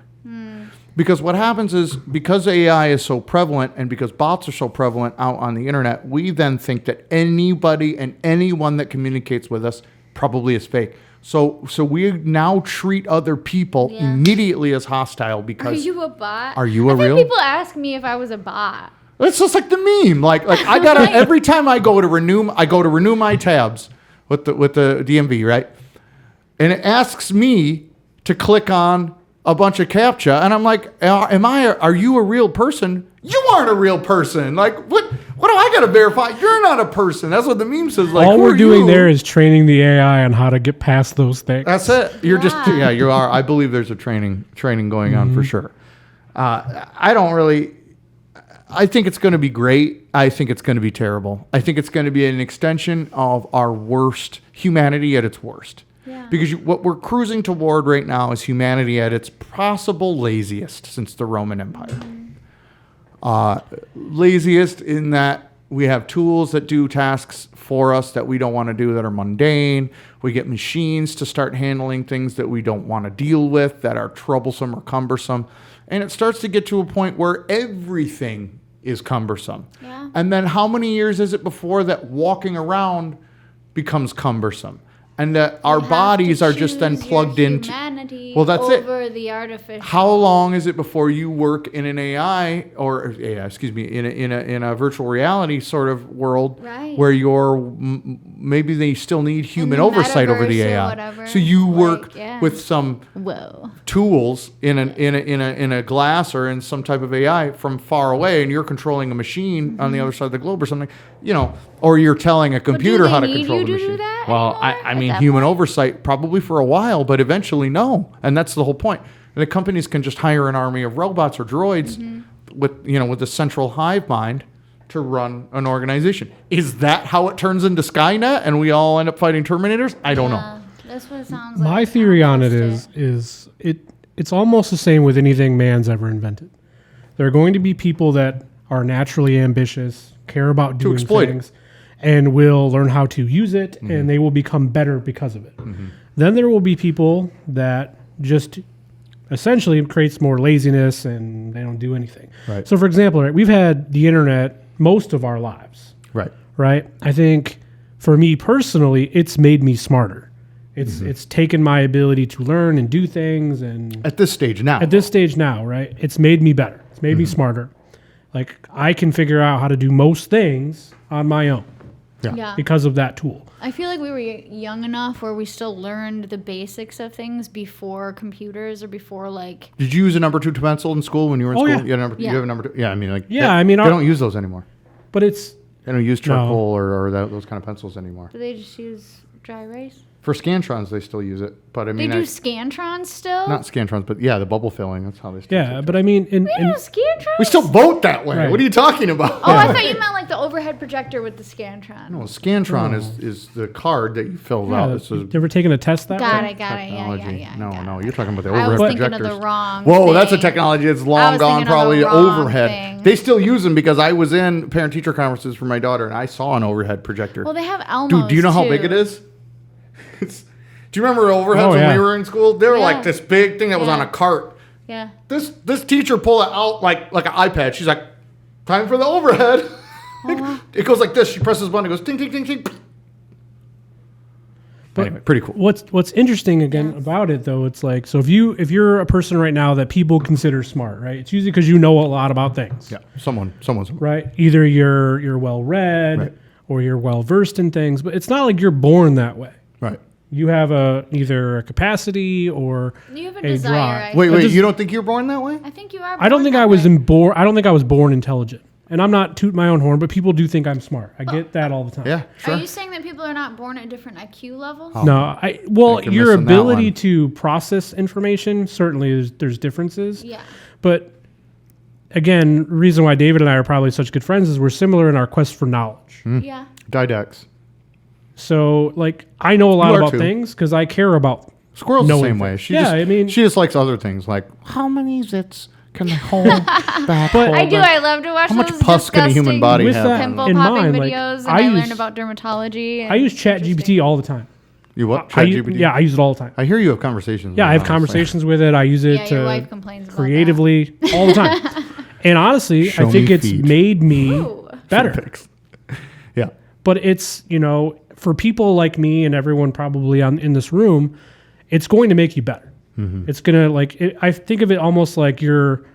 Because what happens is, because AI is so prevalent and because bots are so prevalent out on the internet, we then think that anybody and anyone that communicates with us probably is fake. So we now treat other people immediately as hostile because... Are you a bot? Are you a real... People ask me if I was a bot. It's just like the meme. Like I gotta... every time I go to renew my tabs with the DMV, right? And it asks me to click on a bunch of CAPTCHA, and I'm like, are you a real person? You aren't a real person. Like, what do I got to verify? You're not a person. That's what the meme says. Like, all we're doing there is training the AI on how to get past those things. That's it. You're you are. I believe there's a training going on for sure. I think it's going to be great. I think it's going to be terrible. I think it's going to be an extension of our worst, humanity at its worst. Yeah. Because what we're cruising toward right now is humanity at its possible laziest since the Roman Empire. Laziest in that we have tools that do tasks for us that we don't want to do, that are mundane. We get machines to start handling things that we don't want to deal with, that are troublesome or cumbersome. And it starts to get to a point where everything is cumbersome. Yeah. And then how many years is it before that walking around becomes cumbersome? And that our bodies are just then plugged into. Well, that's over the artificial. How long is it before you work in an in a virtual reality sort of world, right, where maybe they still need human oversight over the AI. Whatever. So you work with some tools in a glass or in some type of AI from far away, and you're controlling a machine on the other side of the globe or something, or you're telling a computer how to control the machine. Well, I mean, human oversight probably for a while, but eventually no. And that's the whole point. And the companies can just hire an army of robots or droids with a central hive mind to run an organization. Is that how it turns into Skynet and we all end up fighting Terminators? I don't know. That's what it sounds like. My theory on it is it's almost the same with anything man's ever invented. There are going to be people that are naturally ambitious, care about doing things, and will learn how to use it, and they will become better because of it. Then there will be people that just essentially creates more laziness and they don't do anything. Right. So, for example, we've had the internet most of our lives. Right. I think for me personally, it's made me smarter. It's taken my ability to learn and do things, and at this stage now, right? It's made me better. It's made me smarter. Like, I can figure out how to do most things on my own. Yeah. Because of that tool. I feel like we were young enough where we still learned the basics of things before computers or before like. Did you use a number 2 pencil in school when you were in school? Yeah. You have a number 2. Yeah, I mean, like. Yeah, they don't use those anymore. But it's. They don't use charcoal or those kind of pencils anymore. Do they just use dry erase? For Scantrons, they still use it, but I mean, they do Scantrons still. Not Scantrons, but the bubble filling. That's how they still. Yeah, but I mean, we do Scantrons. We still vote that way. Right. What are you talking about? Oh, I thought you meant like the overhead projector with the Scantron. No, Scantron is the card that you fill out. It's you ever taken a test that got way? it. Yeah. No, you're talking about the I overhead was projectors. thinking of the wrong. Whoa, thing. that's a technology that's long gone. Probably overhead. Thing. They still use them because I was in parent-teacher conferences for my daughter, and I saw an overhead projector. Well, they have Elmos. Dude, do you know how too. big it is? Do you remember overheads when we were in school? They were Yeah. like this big thing that was on a cart. Yeah. This teacher pulled it out like an iPad. She's like, time for the overhead. It goes like this. She presses a button. It goes ting, ting, ting, ting. But anyway, pretty cool. What's interesting again about it though, it's like, so if you're a person right now that people consider smart, right? It's usually because you know a lot about things. Yeah, someone's smart. Right? Either you're well read Right. or you're well versed in things, but it's not like you're born that way. Right. You have either a capacity or You have a a desire. drive. Wait, just- you don't think you're born that way? I think you are. I don't think that I was way. born. I don't think I was born intelligent, and I'm not tooting my own horn, but people do think I'm smart. I get that all the time. Yeah, sure. Are you saying that people are not born at different IQ levels? Oh. No, I well, think you're your missing that ability one. to process information certainly there's differences. Yeah. But again, reason why David and I are probably such good friends is we're similar in our quest for knowledge. Yeah. Didex. So, like, I know a lot You are about too. things because I care about. Squirrel's the knowing same way. things. She Yeah, just, I mean- she just likes other things like how many zits can I hold back? But- I do. I love to watch How much those pus can a human disgusting body With have? that pimple in popping mind, like, videos, and I I use- learned about dermatology. I use ChatGPT all the time. You what? I ChatGPT? yeah, I use it all the time. I hear you have conversations. Yeah, with I have it, honestly. conversations with it. I use it Yeah, your wife complains about creatively all the time. And honestly, Show I think me it's feet. made me Ooh. better. Pics. Yeah. But it's, for people like me and everyone probably in this room, it's going to make you better. It's going to I think of it almost like you're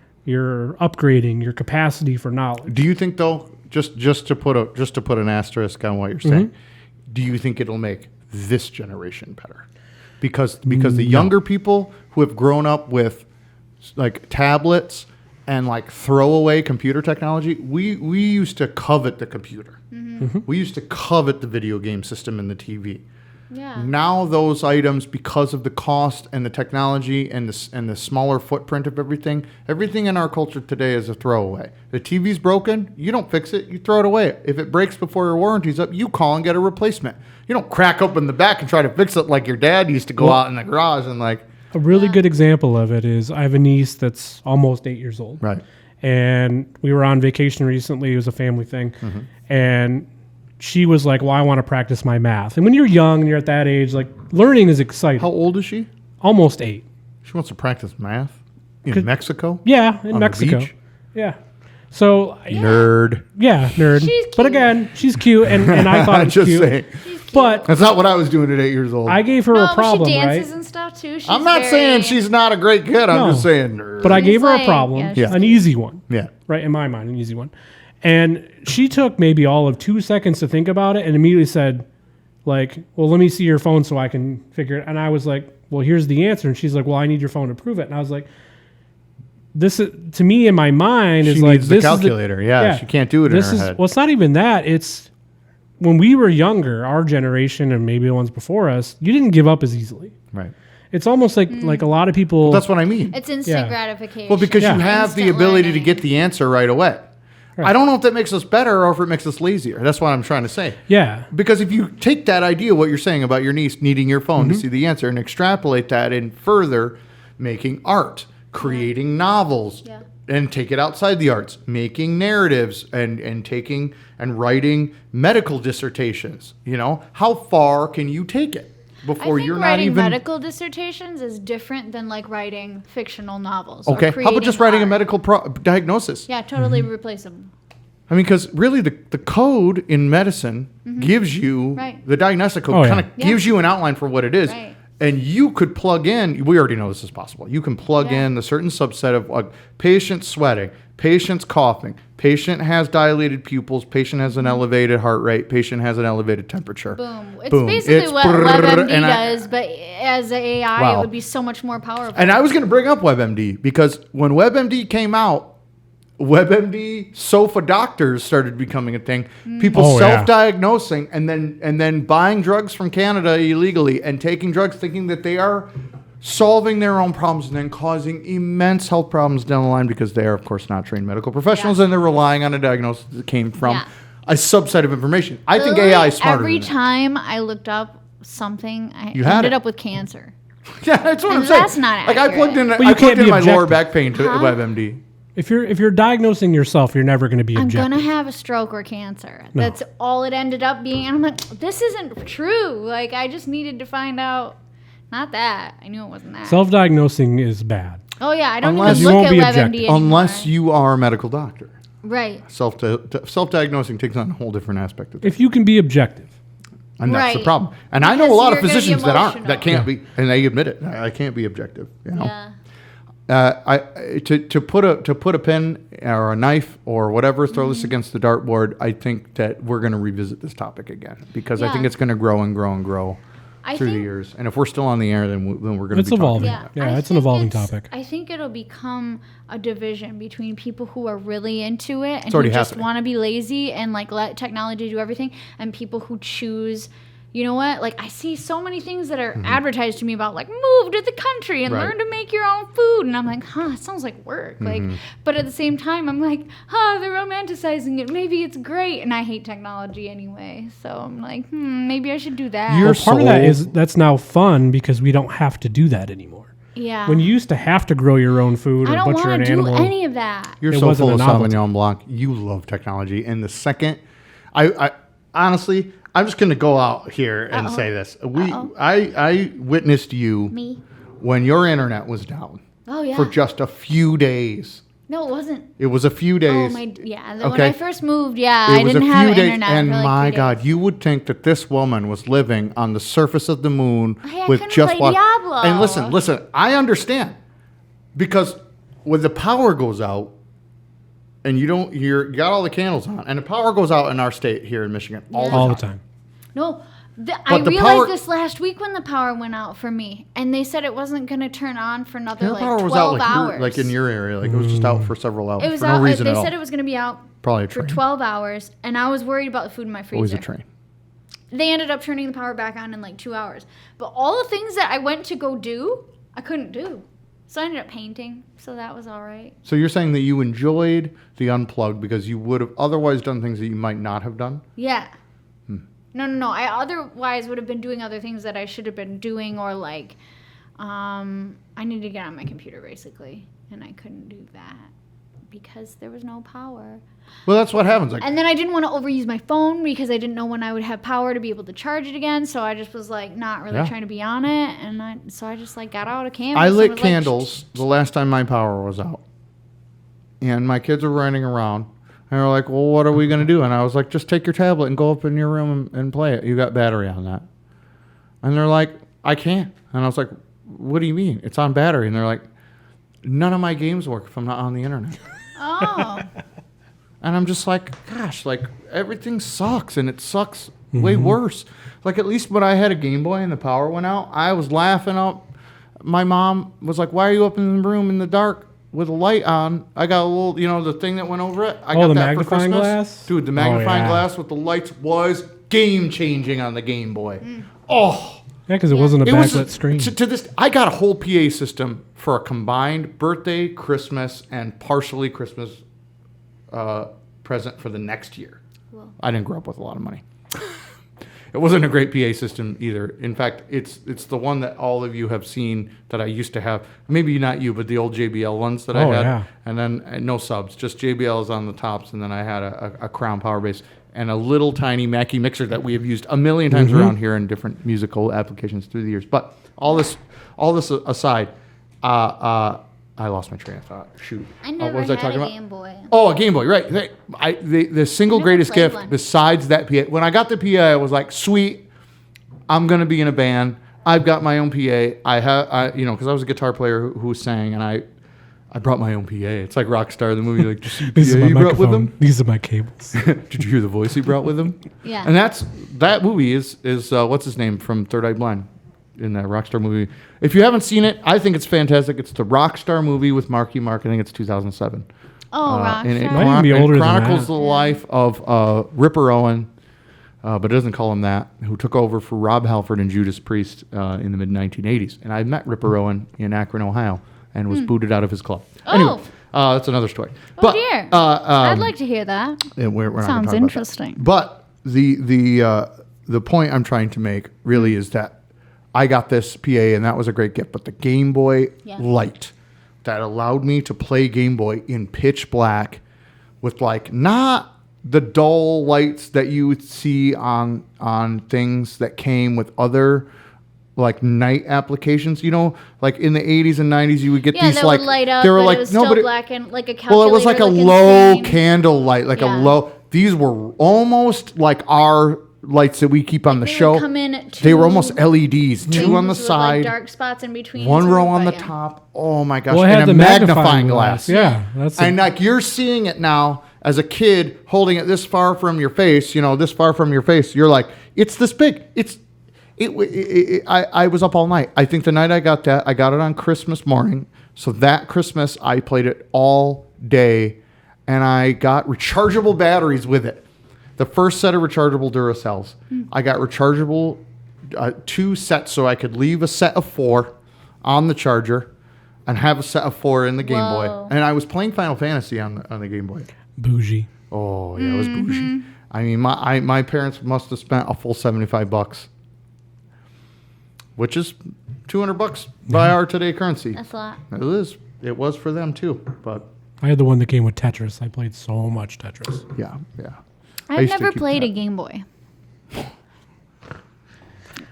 upgrading your capacity for knowledge. Do you think though, just to put an asterisk on what you're saying, do you think it'll make this generation better? Because the younger people who have grown up with like tablets and like throwaway computer technology, we used to covet the computer. We used to covet the video game system and the TV. Yeah. Now those items, because of the cost and the technology and the smaller footprint of everything in our culture today is a throwaway. The TV's broken, you don't fix it, you throw it away. If it breaks before your warranty's up, you call and get a replacement. You don't crack open the back and try to fix it like your dad used to go out in the garage and like. A really good example of it is I have a niece that's almost 8 years old. Right. And we were on vacation recently. It was a family thing. And she was like, well, I want to practice my math. And when you're young and you're at that age, like, learning is exciting. How old is she? Almost 8. She wants to practice math in Mexico? Yeah, in On the Mexico. beach? Yeah. So, Nerd. yeah, nerd. She's But cute. again, she's cute, and I thought I'm it was just cute. saying. She's cute. But That's not what I was doing at 8 years old. I gave her no, a problem, but she dances right? and stuff too. She's I'm not very- saying she's not a great kid. I'm No. just saying nerd. But I She's gave her a like- problem, yeah, she's an easy one, yeah. right? In my mind, an easy one. And she took maybe all of 2 seconds to think about it and immediately said, like, well, let me see your phone so I can figure it. And I was like, well, here's the answer. And she's like, well, I need your phone to prove it. And I was like, this is, to me in my mind, is She like needs the this calculator. Is Yeah, she can't do it in this her is, head. Well, it's not even that. It's when we were younger, our generation and maybe the ones before us, you didn't give up as easily. Right. It's almost like a lot of people. That's what I mean. It's instant Yeah. gratification. Well, because Yeah. you have the Instant ability to learning. get the answer right away. Right. I don't know if that makes us better or if it makes us lazier. That's what I'm trying to say. yeah. Because if you take that idea, what you're saying about your niece needing your phone to see the answer, and extrapolate that in further making art, creating novels, Yeah. and take it outside the arts, making narratives and taking and writing medical dissertations, how far can you take it I before think you're not writing even medical dissertations is different than like writing fictional novels. okay? Or How about just creating writing a art. medical diagnosis? Yeah, totally replaceable. I mean, because really the code in medicine gives you Right. the diagnostic code, Oh, yeah. kind of Yeah. gives you an outline for what it is. Right. And you could plug in, we already know this is possible. You can plug Yeah. in a certain subset of like patient sweating, patient's coughing, patient has dilated pupils, patient has an elevated heart rate, patient has an elevated temperature. Boom. It's Boom. basically It's what brrrr, WebMD and I- does, but as an AI, Wow. it would be so much more powerful. And I was going to bring up WebMD because when WebMD came out, WebMD sofa doctors started becoming a thing. People Oh, yeah. self-diagnosing and then buying drugs from Canada illegally and taking drugs thinking that they are solving their own problems and then causing immense health problems down the line because they are, of course, not trained medical professionals and they're relying on a diagnosis that came from Yeah. a subset of information. I think Literally, AI is smarter every than that. time I looked up something, I You had ended it. up with cancer. Yeah, that's what And I'm saying. that's not like I accurate. plugged in, But you I can't plugged in be my lower objective. back pain to Huh? WebMD. If you're diagnosing yourself, you're never going to be I'm objective. gonna have a stroke or cancer. That's all it ended up being. And I'm like, this isn't true. Like, I just needed to find out. Not that. I knew it wasn't that. Self-diagnosing is bad. Oh, yeah. I don't Unless even you look won't at be WebMD objective. anymore. Unless you are a medical doctor. Right. Self-diagnosing takes on a whole different aspect of it. If you can be objective. And that's the Right. problem. And I know a Because lot of you're gonna be physicians that aren't, that emotional. can't be, and they admit it. I can't be objective. You know. Yeah. To put a pen or a knife or whatever, throw Mm-hmm. this against the dartboard. I think that we're going to revisit this topic again because I Yeah. think it's going to grow and grow and grow I through the think- years. And if we're still on the air, then we're going to It's be talking evolving. about Yeah, it. Yeah, I it's an think evolving topic. I think it'll become a division between people who are really into it and who already just happening. want to be lazy and like let technology do everything, and people who choose. You know what? Like I see so many things that are advertised to me about like move to the country and Mm-hmm. Right. learn to make your own food, and I'm like, it sounds like work. Like, Mm-hmm. but at the same time, I'm like, they're romanticizing it. Maybe it's great, and I hate technology anyway. So I'm like, maybe I should do that. Your Well, part of that soul- is that's now fun because we don't have to do that anymore. yeah. When you used to have to grow your own food I or don't butcher want an to do animal. any of that. You're It so wasn't full of a novelty. Sauvignon Blanc. You love technology. And the second, I honestly, I'm just going to go out here and say this. I witnessed you Me? when your internet was down Oh yeah. for just a few days. No, it wasn't. It was a few days. Oh my, yeah. When Okay. I first moved, yeah, It I was didn't a have few days, internet and for like my 2 days. God, you would think that this woman was living on the surface of the moon I with couldn't just play one. Diablo. And listen, I understand because when the power goes out, and you got all the candles on, and the power goes out in our state here in Michigan all the time. No, I the realized power- this last week when the power went out for me, and they said it wasn't going to turn on for another The like power 12 was out hours. like in your area, like it was just out for several hours it was for out. no reason They at all. said it was going to be out Probably a for train. 12 hours, and I was worried about the food in my freezer. Always a train. They ended up turning the power back on in like 2 hours, but all the things that I went to go do, I couldn't do. So I ended up painting, so that was all right. So you're saying that you enjoyed the unplugged because you would have otherwise done things that you might not have done? Yeah. Hmm. No. I otherwise would have been doing other things that I should have been doing, or like, I needed to get on my computer basically, and I couldn't do that because there was no power. Well, that's what happens. Like, And then I didn't want to overuse my phone because I didn't know when I would have power to be able to charge it again. So I just was like not really Yeah. trying to be on it, and I just like got out a canvas. I and lit was candles the last time my power was out. And my kids were running around. And they're like, well, what are we going to do? And I was like, just take your tablet and go up in your room and play it. You got battery on that. And they're like, I can't. And I was like, what do you mean? It's on battery. And they're like, none of my games work if I'm not on the internet. Oh, And I'm just like, gosh, like everything sucks, and it sucks way worse. Like at least when I had a Game Boy and the power went out, I was laughing up. My mom was like, "Why are you up in the room in the dark with a light on?" I got a little, the thing that went over it. I got the that magnifying for Christmas. glass? Dude, the magnifying yeah. glass with the lights was game changing on the Game Boy. Oh. Yeah, because it wasn't a It was backlit screen. to this. I got a whole PA system for a combined birthday, Christmas, and partially Christmas present for the next year. Well. I didn't grow up with a lot of money. It wasn't a great PA system either. In fact, it's the one that all of you have seen that I used to have. Maybe not you, but the old JBL ones that I Oh, had. yeah. And then no subs, just JBLs on the tops, and then I had a Crown Power Base and a little tiny Mackie mixer that we have used a million times around here in different musical applications through the years. But all this aside, I lost my train of thought. Shoot. I What never was I had talking a about? Game Boy. Oh, a Game Boy, right. The single I never greatest played gift one. besides that PA. When I got the PA, I was like, sweet, I'm going to be in a band. I've got my own PA. Because I was a guitar player who sang, and I brought my own PA. It's like Rockstar, the movie. Like, did you see the This is PA my he brought with microphone. him? These are my cables. Did you hear the voice he brought with him? Yeah. And that movie is what's his name from Third Eye Blind in that Rockstar movie. If you haven't seen it, I think it's fantastic. It's the Rockstar movie with Marky Mark. I think it's 2007. Oh, And it Rockstar. Might even be older than chronicles that. the life of Ripper Owen, but it doesn't call him that, who took over for Rob Halford and Judas Priest in the mid-1980s. And I met Ripper Owen in Akron, Ohio, and was booted out of his club. Anyway, that's another story. Oh, dear. I'd like to hear that. Yeah, we're not gonna Sounds talk about that. interesting. But the point I'm trying to make really is that I got this PA, and that was a great gift. But the Game Boy Yeah. Light that allowed me to play Game Boy in pitch black with like not the dull lights that you would see on things that came with other like night applications. You know, like in the 80s and 90s, you would get these that like would light up, they were but like it was no, still but black and like a calculator. well, it was like a looking low screen. candle light, like a Yeah. low. These were almost like our lights that we keep on the They would show. come in They were two almost LEDs, two on the with, side, like dark spots in between. one sort row of, on the but yeah. top. Oh my gosh! Well, it had and the a magnifying glass. Yeah, that's And like you're seeing it now as a kid holding it this far from your face, this far from your face. You're like, it's this big. I was up all night. I think the night I got that, I got it on Christmas morning. So that Christmas, I played it all day, and I got rechargeable batteries with it. The first set of rechargeable Duracells. I got rechargeable 2 sets, so I could leave a set of 4 on the charger and have a set of 4 in the Game Boy. Whoa. And I was playing Final Fantasy on the Game Boy. bougie. Oh yeah, it was bougie. I mean, my parents must have spent a full $75, which is $200 by our today currency. That's a lot. It is. It was for them too, but I had the one that came with Tetris. I played so much Tetris. yeah. I I've used to never keep played that. a Game Boy.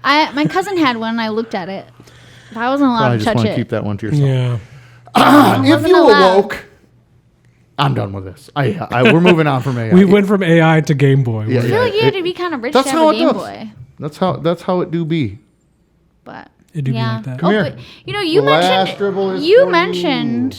My cousin had one, and I looked at it. But I wasn't allowed Probably to just touch want to it. keep that one to yourself. Yeah. If wasn't you allowed. awoke, I'm done with this. We're moving on from AI. We went from AI to Game Boy. Yeah, I feel like you had to be kind of rich to That's have how a it Game goes. Boy. That's how it do be. But It do be yeah. like that. Come here. But, you The last dribble is you for mentioned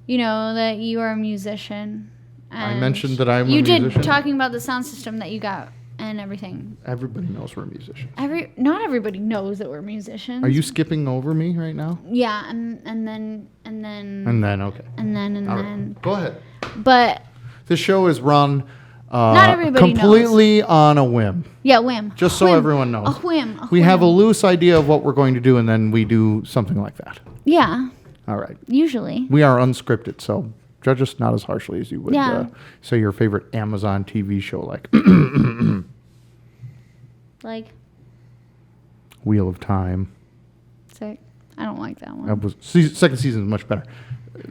that you are a musician. I and mentioned that I'm a You musician. did talking about the sound system that you got and everything. Everybody knows we're a musician. Not everybody knows that we're musicians. Are you skipping over me right now? Yeah, and then And then okay. All right. then. Go ahead. But This show is run Not everybody completely on a whim. yeah, whim. Just so Whim. everyone knows. A whim. We have a whim. loose idea of what we're going to do, and then we do something like that. Yeah, All right. usually. We are unscripted, so judge us not as harshly as you would Yeah. say your favorite Amazon TV show like Like, Wheel of Time. sick. I don't like that one. That was second season is much better.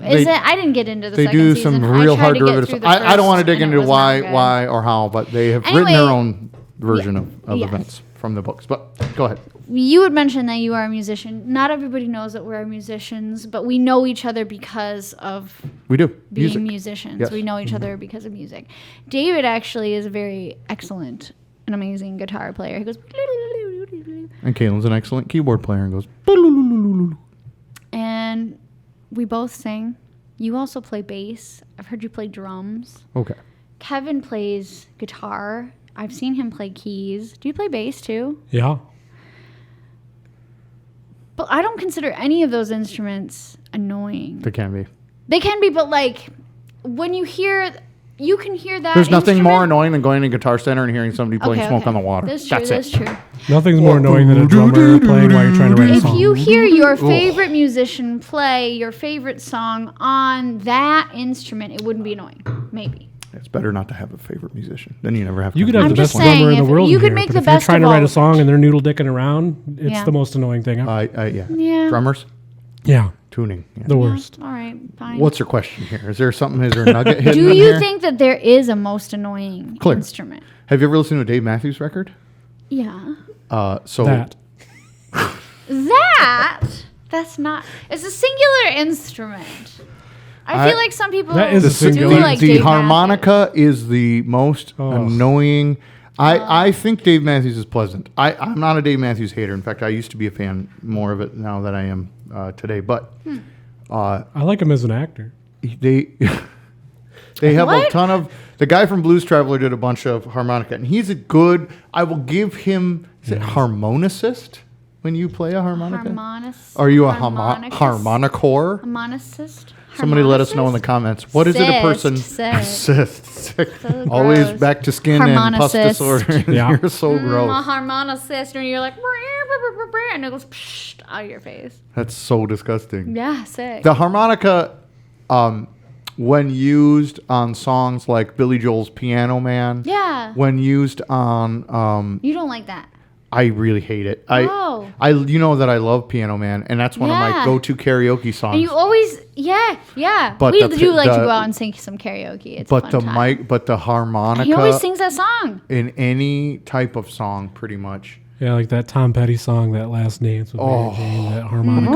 Is it? I didn't get into the They second do season. some I real tried hard to get derivatives. through the I don't want to first, dig and it into was not good. why or how, but they have written Anyway, their own version of yes. events from the books. But go ahead. You had mentioned that you are a musician. Not everybody knows that we're musicians, but we know each other because of We do. being Music. musicians. Yes. We know each other because of music. David actually is a very excellent and amazing guitar player. He goes, And Kaylin's an excellent keyboard player and goes, and we both sing. You also play bass. I've heard you play drums. okay. Kevin plays guitar. I've seen him play keys. Do you play bass too? Yeah. But I don't consider any of those instruments annoying. They can be. They can be, but like when you can hear that. There's nothing more instrument- annoying than going to Guitar Center and hearing somebody playing Okay, Smoke okay. on the Water. That's true. That's That's it. true. Nothing's more annoying than a drummer playing while you're trying to write a If song. you hear your favorite musician play your favorite song on that instrument, it wouldn't be annoying. Maybe. It's better not to have a favorite musician. Then you never have to. You could have I'm the just best saying, drummer in the if world. you could here, make but the if you're best trying of to write all- a song and they're noodle dicking around, it's Yeah. the most annoying thing ever. Yeah. Yeah. Drummers, Yeah. tuning. Yeah. The worst. All right, fine. What's your question here? Is there a nugget hidden Do in you here? think that there is a most annoying Clear. instrument? Have you ever listened to a Dave Matthews record? Yeah. So That. That's not. It's a singular instrument. I feel like some people That is do a singular- like the Dave harmonica is the most Oh. annoying. I think Dave Matthews is pleasant. I'm not a Dave Matthews hater. In fact, I used to be a fan more of it now than I am today. But I like him as an actor. they they have a What? ton of. The guy from Blues Traveler did a bunch of harmonica, and he's a good. I will give him. Is it harmonicist when you play a harmonica? Are you a harmonicore? Harmonicist? Somebody let us know in the comments. What is it a person? Cyst. Sick. So Always gross. back to skin and pus Harmonicist. disorder. Yeah. You're so A gross. harmonicist, and you're like, and it goes psh, out of your face. That's so disgusting. Yeah, sick. The harmonica, when used on songs like Billy Joel's Piano Man, Yeah. when used on, You don't like that. I really hate it. Oh. You know that I love Piano Man, and that's one of my Yeah. go-to karaoke songs. And you always, yeah. But We the- do like to the- go out and sing some karaoke. It's but a the fun time. harmonica He always sings that song. in any type of song, pretty much, Yeah, like that Tom Petty song, That Last Dance with Mary Jane, that harmonica.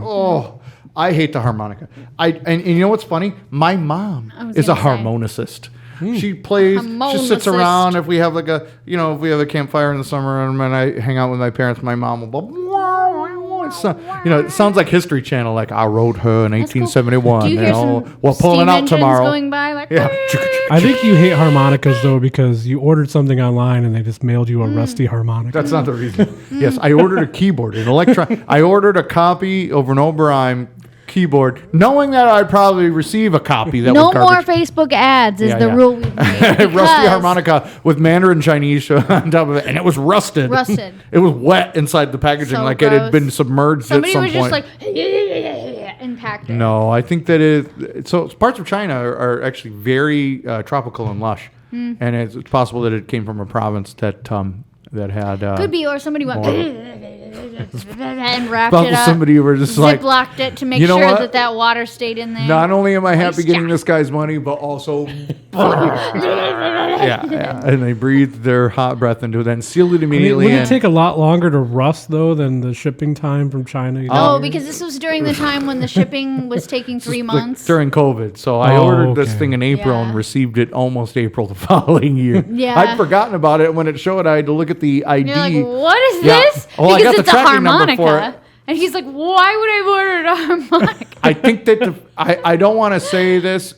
Oh, I hate the harmonica. And you know what's funny? My mom is a harmonicist. She plays. She sits around. If we have if we have a campfire in the summer and I hang out with my parents, my mom will go. It sounds like History Channel. Like I wrote her in 1871. Do you hear some we're pulling steam out engines tomorrow. going by? Like, Yeah. I think you hate harmonicas though because you ordered something online and they just mailed you a rusty harmonica. That's not the reason. Yes, I ordered a keyboard, I ordered a copy of an Oberheim keyboard, knowing that I'd probably receive a copy that no was more garbage. Facebook ads is the rule we've made. Rusty harmonica with Mandarin Chinese on top of it, and it was rusted. It was wet inside the packaging, So like it had gross. been submerged Somebody at some was point. just like, and packed it. No, I think that so parts of China are actually very tropical and lush, and it's possible that it came from a province that had Could be, or somebody went and wrapped probably it up. somebody were just like, Ziplocked it to make you know sure what? that water stayed in there. not only am I happy Moisture. getting this guy's money, but also yeah, and they breathed their hot breath into it, then sealed it immediately. Would it in. take a lot longer to rust though than the shipping time from China? No, because this was during the time when the shipping was taking 3 Like, months. during COVID. So I ordered this okay. thing in April and Yeah. received it almost April the following year. Yeah. I'd forgotten about it. When it showed, I had to look at the ID. You're like, what is Yeah. this? Oh, I got because the it's a tracking number for harmonica. And he's like, why would I have ordered a harmonica? I think that I don't want to say this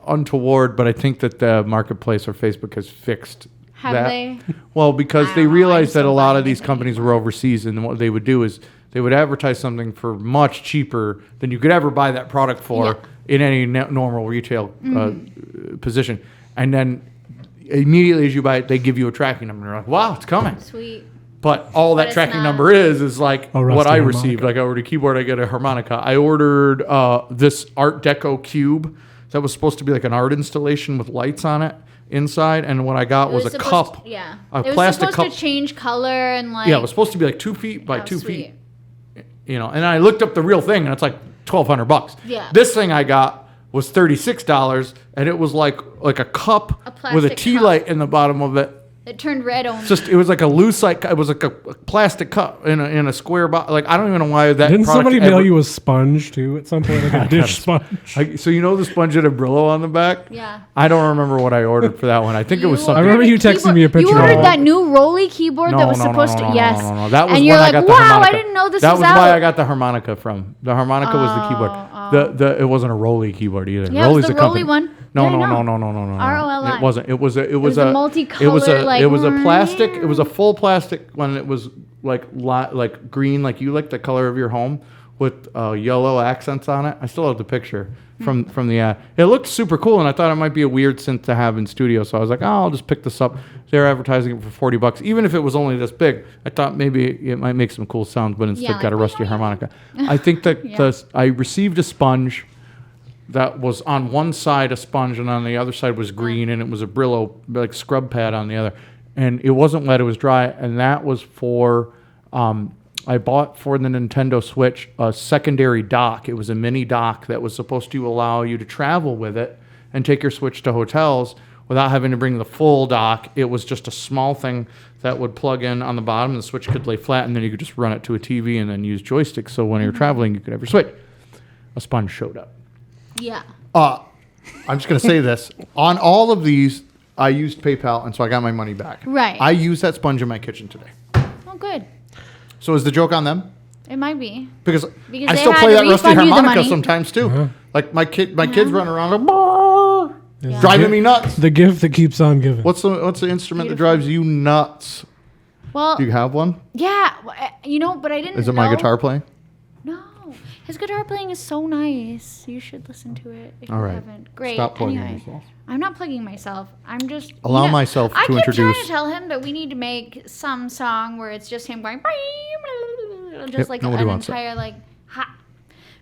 untoward, but I think that the marketplace or Facebook has fixed Have that. they? Well, because I they don't know. realized I'm that a so lot bad of these at companies were overseas, and what they would do is they would advertise something for much cheaper than you could ever buy that product for in any normal retail position. And then immediately as you buy it, they give you a tracking number. And you're like, wow, it's coming. Sweet. But all that it's tracking not. number is like A what rusty I harmonica. received. Like I ordered a keyboard, I get a harmonica. I ordered this Art Deco cube that was supposed to be like an art installation with lights on it inside, and what I got was a supposed cup. to- yeah. A It was plastic supposed cup. to change color and like. Yeah, it was supposed to be like 2 feet by Oh, 2 sweet. feet. And I looked up the real thing, and it's like $1,200. Yeah. This thing I got was $36, and it was like a cup A with a plastic tea cup. light in the bottom of it. It turned red only. It was like a loose, it was like a plastic cup in a square box. Like I don't even know why that. Didn't product somebody mail ever- you a sponge too at some point, like a dish sponge? So you know the sponge had a Brillo on the back? Yeah. I don't remember what I ordered for that one. I think it was You something. I remember ordered you texting keyboard- me a picture You of ordered it. that new Rolly keyboard that was supposed to. Yes. No. That was and when you're I like, got the wow, harmonica. I didn't know this that was was out. why I got the harmonica from. The harmonica was the keyboard. It wasn't a Rolly keyboard either. Yeah, it was Rolly's the a company. Rolly one. No. Yeah, I know. No. ROLI. It wasn't. It was a. It was a a multicolored, like, It was a plastic. It was a full plastic one. It was like green, like you like the color of your home, with yellow accents on it. I still have the picture from the ad. It looked super cool, and I thought it might be a weird synth to have in studio. So I was like, oh, I'll just pick this up. They're advertising it for $40, even if it was only this big. I thought maybe it might make some cool sounds, but instead Yeah, got a like, rusty harmonica. I think that I received a sponge that was on one side a sponge, and on the other side was green, and it was a Brillo like scrub pad on the other, and it wasn't wet; it was dry, and that was for. I bought for the Nintendo Switch a secondary dock. It was a mini dock that was supposed to allow you to travel with it and take your Switch to hotels without having to bring the full dock. It was just a small thing that would plug in on the bottom, and the Switch could lay flat, and then you could just run it to a TV and then use joysticks. So when you're traveling, you could have your Switch. A sponge showed up. Yeah. I'm just going to say this. On all of these, I used PayPal, and so I got my money back. Right. I used that sponge in my kitchen today. Oh, good. So is the joke on them? It might be. Because I they still had play to that rusty refund you the harmonica money. sometimes too. Uh-huh. Like my kids run around like, driving me nuts. The gift that keeps on giving. What's the instrument that drives you nuts? Well, Do you have one? yeah. But I didn't Is it know. my guitar playing? No. His guitar playing is so nice. You should listen to it if All you right. haven't. Great. Stop plugging anyway, yourself. I'm not plugging myself. I'm just Allow myself to I keep trying introduce- to tell him that we need to make some song where it's just him going just Yep, like nobody an wants it. entire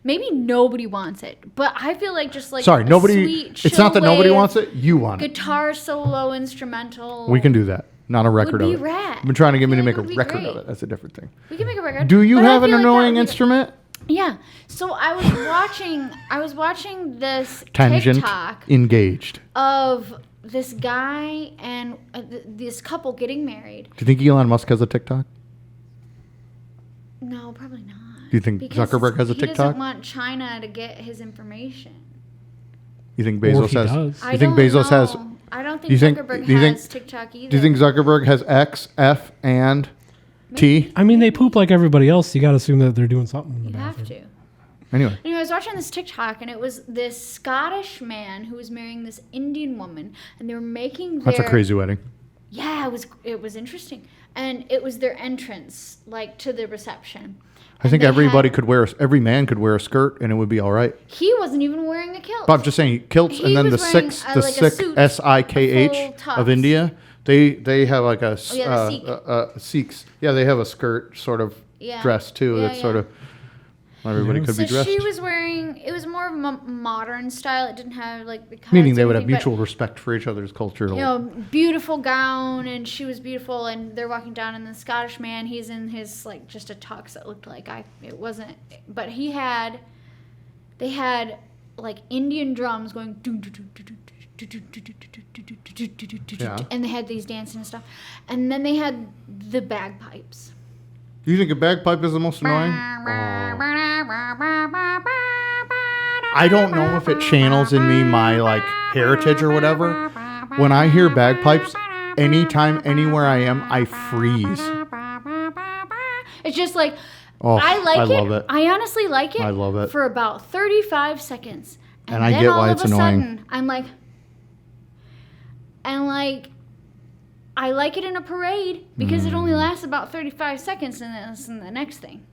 maybe nobody wants it, but I feel like just like Sorry, a nobody. sweet, It's not that chill nobody wave, wants it. You want it. guitar solo instrumental. We can do that. Not a record be of it. rad. I've been trying to get me to Yeah, make a it would be record of great. it. That's a different thing. We can make a record. Do you but I have an feel like that annoying would be- instrument? Yeah. So I was watching this Tangent TikTok engaged. of this guy and this couple getting married. Do you think Elon Musk has a TikTok? No, probably not. Do you think Zuckerberg has a He TikTok? doesn't want China to get his information. You think Or if Bezos he has? does. You think Bezos has? I don't think Do you think- Zuckerberg do you think- has TikTok either. Do you think Zuckerberg has X, F, and T? I mean, they poop like everybody else. You got to assume that they're doing something in the You have bathroom. to. Anyway, Anyway, I was watching this TikTok, and it was this Scottish man who was marrying this Indian woman, and they were making their... that's a crazy wedding. Yeah, it was interesting. And it was their entrance, like, to the reception. I think they everybody had- could wear, every man could wear a skirt, and it would be all right. He wasn't even wearing a kilt. But I'm just saying, kilts, He and then was the wearing, Sikh, like a suit, a SIKH full of tux. India, they have like a yeah, the Sikh. Sikhs. Yeah, they have a skirt sort of Yeah. dress too. Yeah, That's sort of everybody Yeah. could be So dressed. she was wearing, it was more of a modern style. It didn't have, like, the cuts Meaning and they would have everything, but, mutual respect for each other's culture. you know, beautiful gown, and she was beautiful, and they're walking down, and the Scottish man, he's in his, like, just a tux that looked like it wasn't, but they had, like, Indian drums going, doo, doo, doo, doo, doo, doo, doo, doo, doo, doo, doo, doo, doo, doo, doo, doo, Yeah. and they had these dancing and stuff, and then they had the bagpipes. Do you think a bagpipe is the most annoying? I don't know if it channels in me my like heritage or whatever. When I hear bagpipes, anytime, anywhere I am, I freeze. It's just like, Oh, I like I it. love it. I honestly like it. I love it. For about 35 seconds. And I then get all why of it's a annoying. Sudden, I'm like, I like it in a parade because it only Mm. lasts about 35 seconds and then it's in the next thing.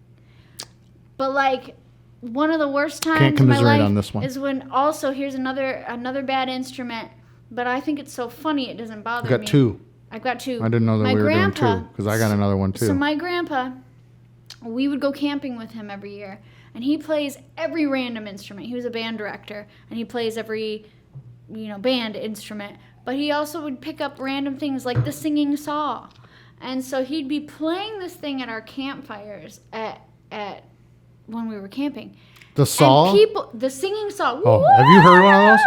But like, one of the worst times Can't in my commiserate life on this one. is when also, here's another bad instrument, but I think it's so funny it doesn't bother I've got me. two. I've got two. I didn't know that My we were doing grandpa- two because I got another one too. So my grandpa, we would go camping with him every year, and he plays every random instrument. He was a band director, and he plays every, band instrument. But he also would pick up random things like the singing saw, and so he'd be playing this thing at our campfires at when we were camping. The saw? And people, the singing saw. Oh, have you heard one of those?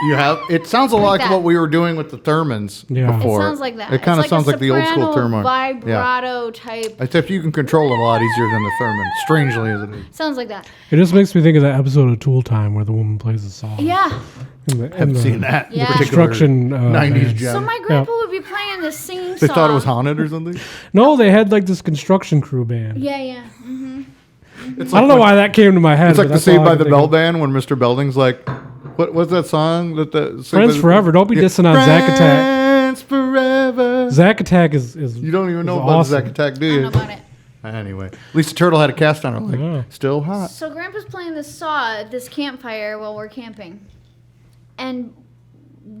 You have. It sounds a lot like that. what we were doing with the Thermans Yeah. It before. It sounds like that. It kind of It's sounds a like the old school soprano Therman. vibrato type. Except you can control it a lot easier than the Therman. Strangely as it is. Sounds like that. It just makes me think of that episode of Tool Time where the woman plays the saw. Yeah. Haven't seen that. Yeah. particular Construction 90s band. gem. So my grandpa would be playing this singing They song. thought it was haunted or something. No, they had like this construction crew band. Yeah. It's I don't know why that came to my head. It's like but the that's all Saved I by could the think Bell of. Band when Mr. Belding's like, what was that song? Friends Forever. Don't be dissing on Zack Attack. Friends Forever. Zack Attack is You don't even know is about awesome. Zack Attack, do I you? don't know about it. Anyway, Lisa Turtle had a cast on her leg. Yeah. Still hot. So grandpa's playing this saw at this campfire while we're camping. And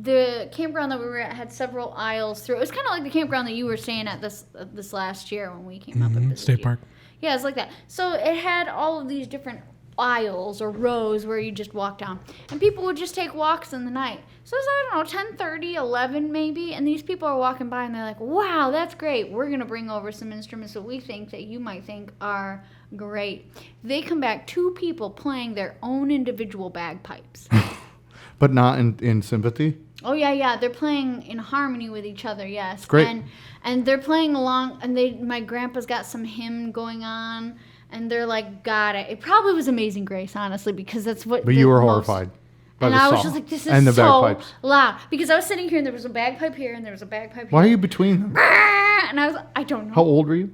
the campground that we were at had several aisles through. It was kind of like the campground that you were staying at this last year when we came up and visited State you. Park. Yeah, it's like that. So it had all of these different aisles or rows where you just walk down. And people would just take walks in the night. So it's, I don't know, 10:30, 11 maybe. And these people are walking by and they're like, wow, that's great. We're going to bring over some instruments that we think that you might think are great. They come back, 2 people playing their own individual bagpipes. But not in sympathy. Oh yeah, they're playing in harmony with each other. Yes, great. And they're playing along. And my grandpa's got some hymn going on, and they're like, got it. It probably was Amazing Grace, honestly, because that's what. But you were horrified. By And the I was song just like, this and the is so bagpipes. loud because I was sitting here and there was a bagpipe here and there was a bagpipe here. Why are you between them? And I don't know. How old were you?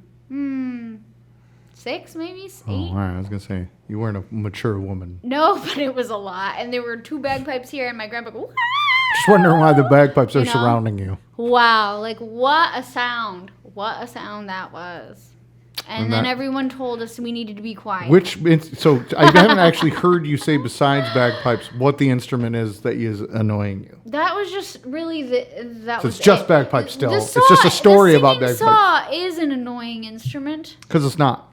6 maybe 8. Oh, all right. I was gonna say you weren't a mature woman. No, but it was a lot, and there were 2 bagpipes here, and my grandpa go. Just wondering why the bagpipes are You know? surrounding you. Wow, like what a sound. What a sound that was. And And then that- everyone told us we needed to be quiet. So I haven't actually heard you say besides bagpipes what the instrument is that is annoying you. That was just really that So was it's just it. bagpipes still. The It's just a story the about singing bagpipes. saw is an annoying instrument Because it's not.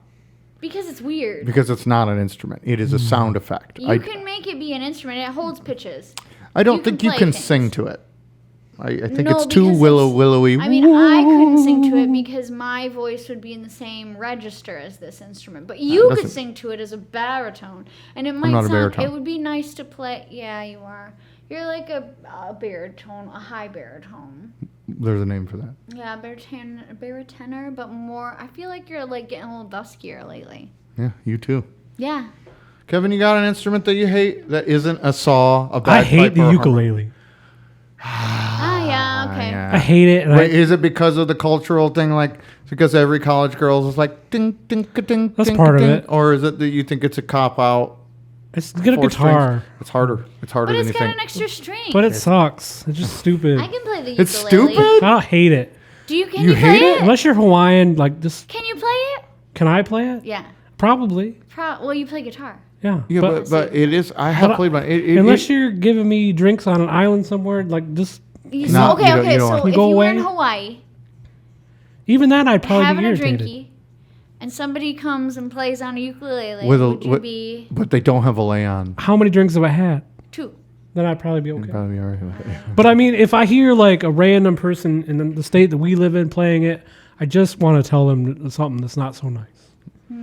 because it's weird. Because it's not an instrument. It is a sound effect. You can make it be an instrument. It holds pitches. I don't you think can you play can things. sing to it. I think No, it's too because willowy. I mean, I couldn't sing to it because my voice would be in the same register as this instrument. But you could doesn't- sing to it as a baritone, and it might not a sound. baritone. It would be nice to play. Yeah, you are. You're like a baritone, a high baritone. There's a name for that. Yeah, baritone, but more. I feel like you're like getting a little duskier lately. Yeah, you too. Yeah. Kevin, you got an instrument that you hate that isn't a saw, a bagpipe, I hate the or a ukulele. Yeah, okay. Yeah. I hate it. And Wait, is it because of the cultural thing? Like, because every college girl is like, ding, ding, ding, That's ding, part of ding? it. Or is it that you think it's a cop out? It's get a four guitar, strings? It's harder. It's harder But than it's you got think. an extra string. but it sucks. It's just stupid. I can play the ukulele. It's stupid? I hate it. Can You you play hate it? Unless you're Hawaiian, like just Can you play it? can I play it? Yeah. Probably. Well, you play guitar. Yeah. Yeah, but it is. I have But played my. unless you're giving me drinks on an island somewhere, like just You, No, okay, you don't- okay. you don't So want- if Go you were in away. Hawaii, even that, I'd probably having be a irritated. drinky, and somebody comes and plays on a ukulele, With a- would you with- be But they don't have a lay on. How many drinks have I had? 2? Then I'd probably be okay. Probably all right with it. But I mean, if I hear like a random person in the state that we live in playing it, I just want to tell them something that's not so nice.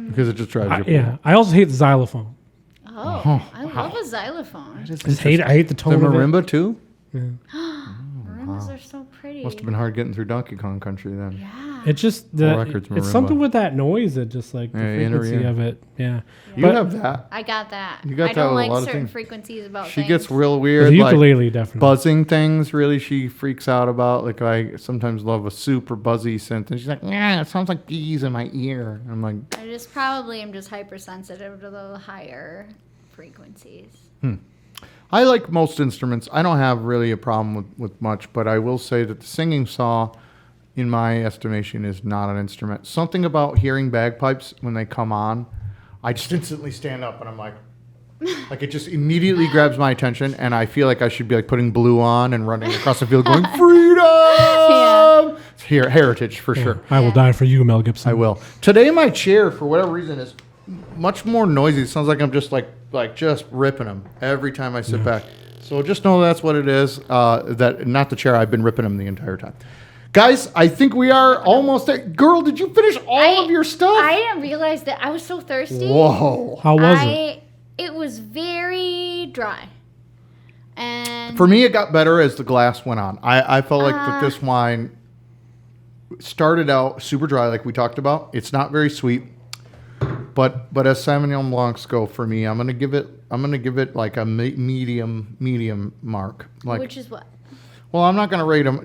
Because it just drives you. Yeah. I also hate the xylophone. Oh, I love a xylophone. I hate the The tone of it. marimba too. Marimbas are so pretty. Must have been hard getting through Donkey Kong Country then. Yeah. It's just records, it's marimba. something with that noise that just like the Yeah, inner frequency ear. of it. Yeah. You But- have that. I got that. You got I that don't with a like lot of certain things. frequencies about She things. gets real The weird. Like ukulele definitely. buzzing things. Really, she freaks out about. Like I sometimes love a super buzzy synth, and she's like, "Yeah, it sounds like bees in my ear." I'm like, I just probably am just hypersensitive to the higher frequencies. I like most instruments. I don't have really a problem with much, but I will say that the singing saw, in my estimation, is not an instrument. Something about hearing bagpipes when they come on, I just instantly stand up and I'm like it just immediately grabs my attention, and I feel like I should be like putting blue on and running across the field going, freedom! Yeah. It's heritage for sure. I will die for you, Mel Gibson. I will. Today my chair, for whatever reason, is much more noisy. It sounds like I'm just like just ripping them every time I sit back. So just know that's what it is. That not the chair. I've been ripping them the entire time. Guys, I think we are almost there. Girl, did you finish all of your stuff? I didn't realize that I was so thirsty. Whoa. How was it? It was very dry. And For me, it got better as the glass went on. I felt like that this wine started out super dry, like we talked about. It's not very sweet. But as Sauvignon Blancs go for me, I'm gonna give it like a medium mark. Like, which is what? well, I'm not gonna rate them.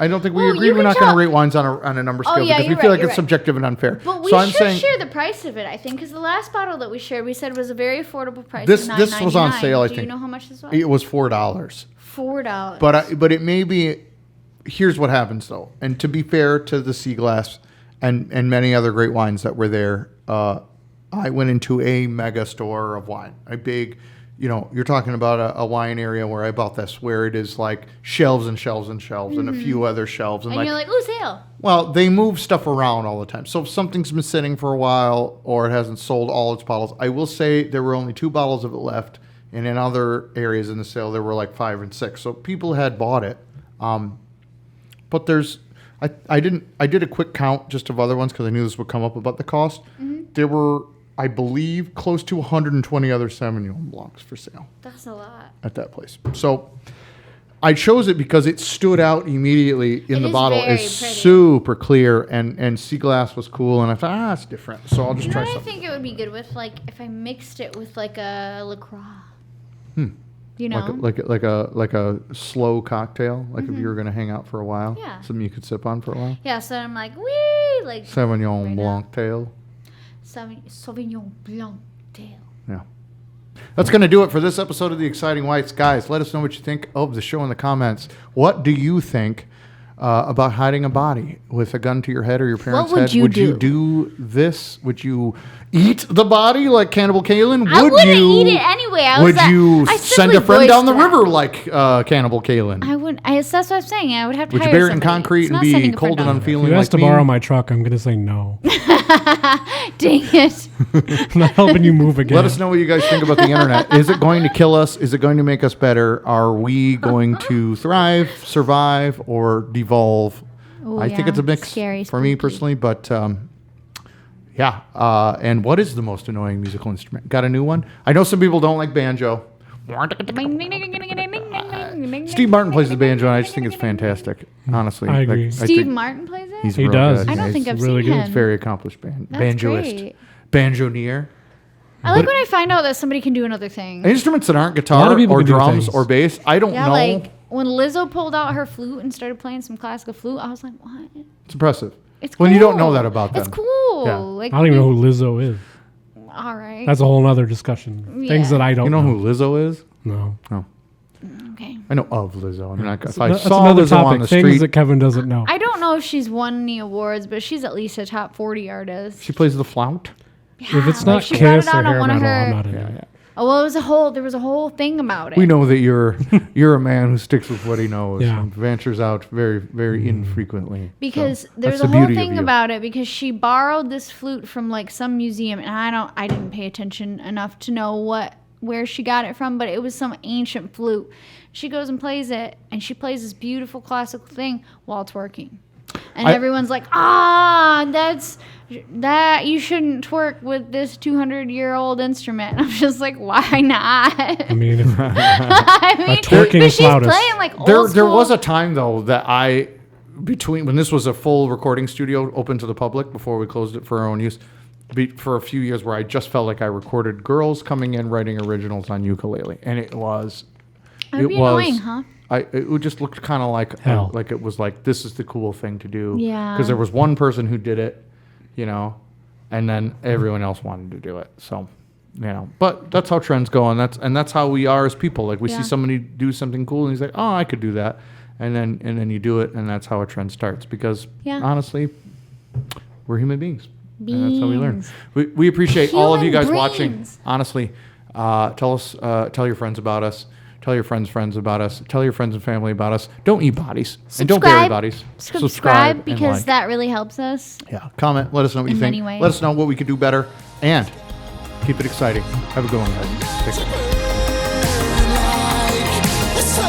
I don't think we Well, agreed you we're can not gonna tell. rate wines on a number scale yeah, because we you're feel right, like you're it's right. subjective and unfair. But we so I'm should saying share the price of it, I think, because the last bottle that we shared, we said was a very affordable price. This of was on $9.99. sale. I Do think you know how much this was? it was $4. $4. But it may be. Here's what happens though, and to be fair to the Seaglass and many other great wines that were there, I went into a mega store of wine, a big. You're talking about a wine area where I bought this, where it is like shelves and shelves and shelves and a few other shelves. And like, you're like, ooh, sale. well, they move stuff around all the time. So if something's been sitting for a while or it hasn't sold all its bottles, I will say there were only 2 bottles of it left. And in other areas in the sale, there were like 5 and 6. So people had bought it. But I did a quick count just of other ones because I knew this would come up about the cost. There were, I believe, close to 120 other Sauvignon Blancs for sale That's a lot. at that place. So I chose it because it stood out immediately in It the is bottle. very It's pretty. super clear, and Seaglass was cool, and I thought, it's different. So I'll just You know try what I something. think it would be good with, like, if I mixed it with like a LaCroix. You know? Like a slow cocktail, like if you were going to hang out for a while. Yeah. Something you could sip on for a while. Yeah, so I'm like, wee, like Sauvignon right now. Blanc tail. Sauvignon Blanc tail. Yeah. That's going to do it for this episode of The Exciting Whites. Guys, let us know what you think of the show in the comments. What do you think about hiding a body with a gun to your head or your parents' would head? you Would you do? do this? Would you eat the body like Cannibal Kaylin? I wouldn't you, eat it anyway. Would you I send simply a friend down the voiced that. river like Cannibal Kaylin? I wouldn't. That's what I'm saying. I would have to Would you hire bury it in somebody. concrete It's and not be sending a friend cold and down the If unfeeling you like ask to me? borrow my truck, I'm gonna say no. river. Dang it. I'm not helping you move again. Let us know what you guys think about the internet. Is it going to kill us? Is it going to make us better? Are we going to thrive, survive, or devolve? Ooh, I think yeah. it's a mix Scary, for me spooky. personally, but yeah. And what is the most annoying musical instrument? Got a new one? I know some people don't like banjo. Steve Martin plays the banjo, and I just think it's fantastic. Honestly, I agree. Steve Martin plays it? He's He real does. good. I don't Yeah, think he's I've really seen good. him. He's very accomplished That's banjoist, great. banjoneer. I like when I find out that somebody can do another thing. Instruments that aren't A lot guitar of people or can do drums things. or bass, I don't Yeah, know. like when Lizzo pulled out her flute and started playing some classical flute, I was like, what? It's impressive. It's cool. When you don't know that about them. It's cool. Yeah. Like, I don't even know who Lizzo is. all right. That's a whole other discussion. Things Yeah. that I don't You know who Lizzo is? No. No. Okay. I know of Lizzo. I'm not. If I That's saw another Lizzo topic. on the Things street, that Kevin doesn't know. I don't know if she's won any awards, but she's at least a top 40 artist. she plays the flout. If it's Yeah, not she brought Kiss it or out on hair one of metal, her. I'm not in Yeah, it. yeah. Oh, well, there was a whole thing about it. We know that you're a man who sticks with what he knows Yeah. and ventures out very, very infrequently. Because So, there's that's a the whole beauty of thing you. about it because she borrowed this flute from like some museum and I didn't pay attention enough to know where she got it from, but it was some ancient flute. She goes and plays it and she plays this beautiful classical thing while twerking. And everyone's like, that you shouldn't twerk with this 200-year-old instrument. I'm just like, why not? I mean, I mean, twerking but is she's loudest. playing like old There school. was a time though that when this was a full recording studio open to the public before we closed it for our own use, for a few years where I just felt like I recorded girls coming in writing originals on ukulele, and it was. That'd be annoying, huh? It just looked kind of like Hell. like it was like this is the cool thing to do. Yeah. Because there was one person who did it, and then everyone else wanted to do it. So, but that's how trends go, and that's how we are as people. Like we Yeah. see somebody do something cool, and he's like, oh, I could do that, and then you do it, and that's how a trend starts. Because honestly, we're human beings. And that's how we learn. We appreciate all of you guys Human watching. brains. Honestly, tell your friends about us. Tell your friends about us. Tell your friends and family about us. Don't eat bodies. And don't bury bodies. Subscribe and because like. that really helps us. Yeah. Comment. Let us know what you In think. many ways. Let us know what we could do better. And keep it exciting. Have a good one, guys. Take care. It's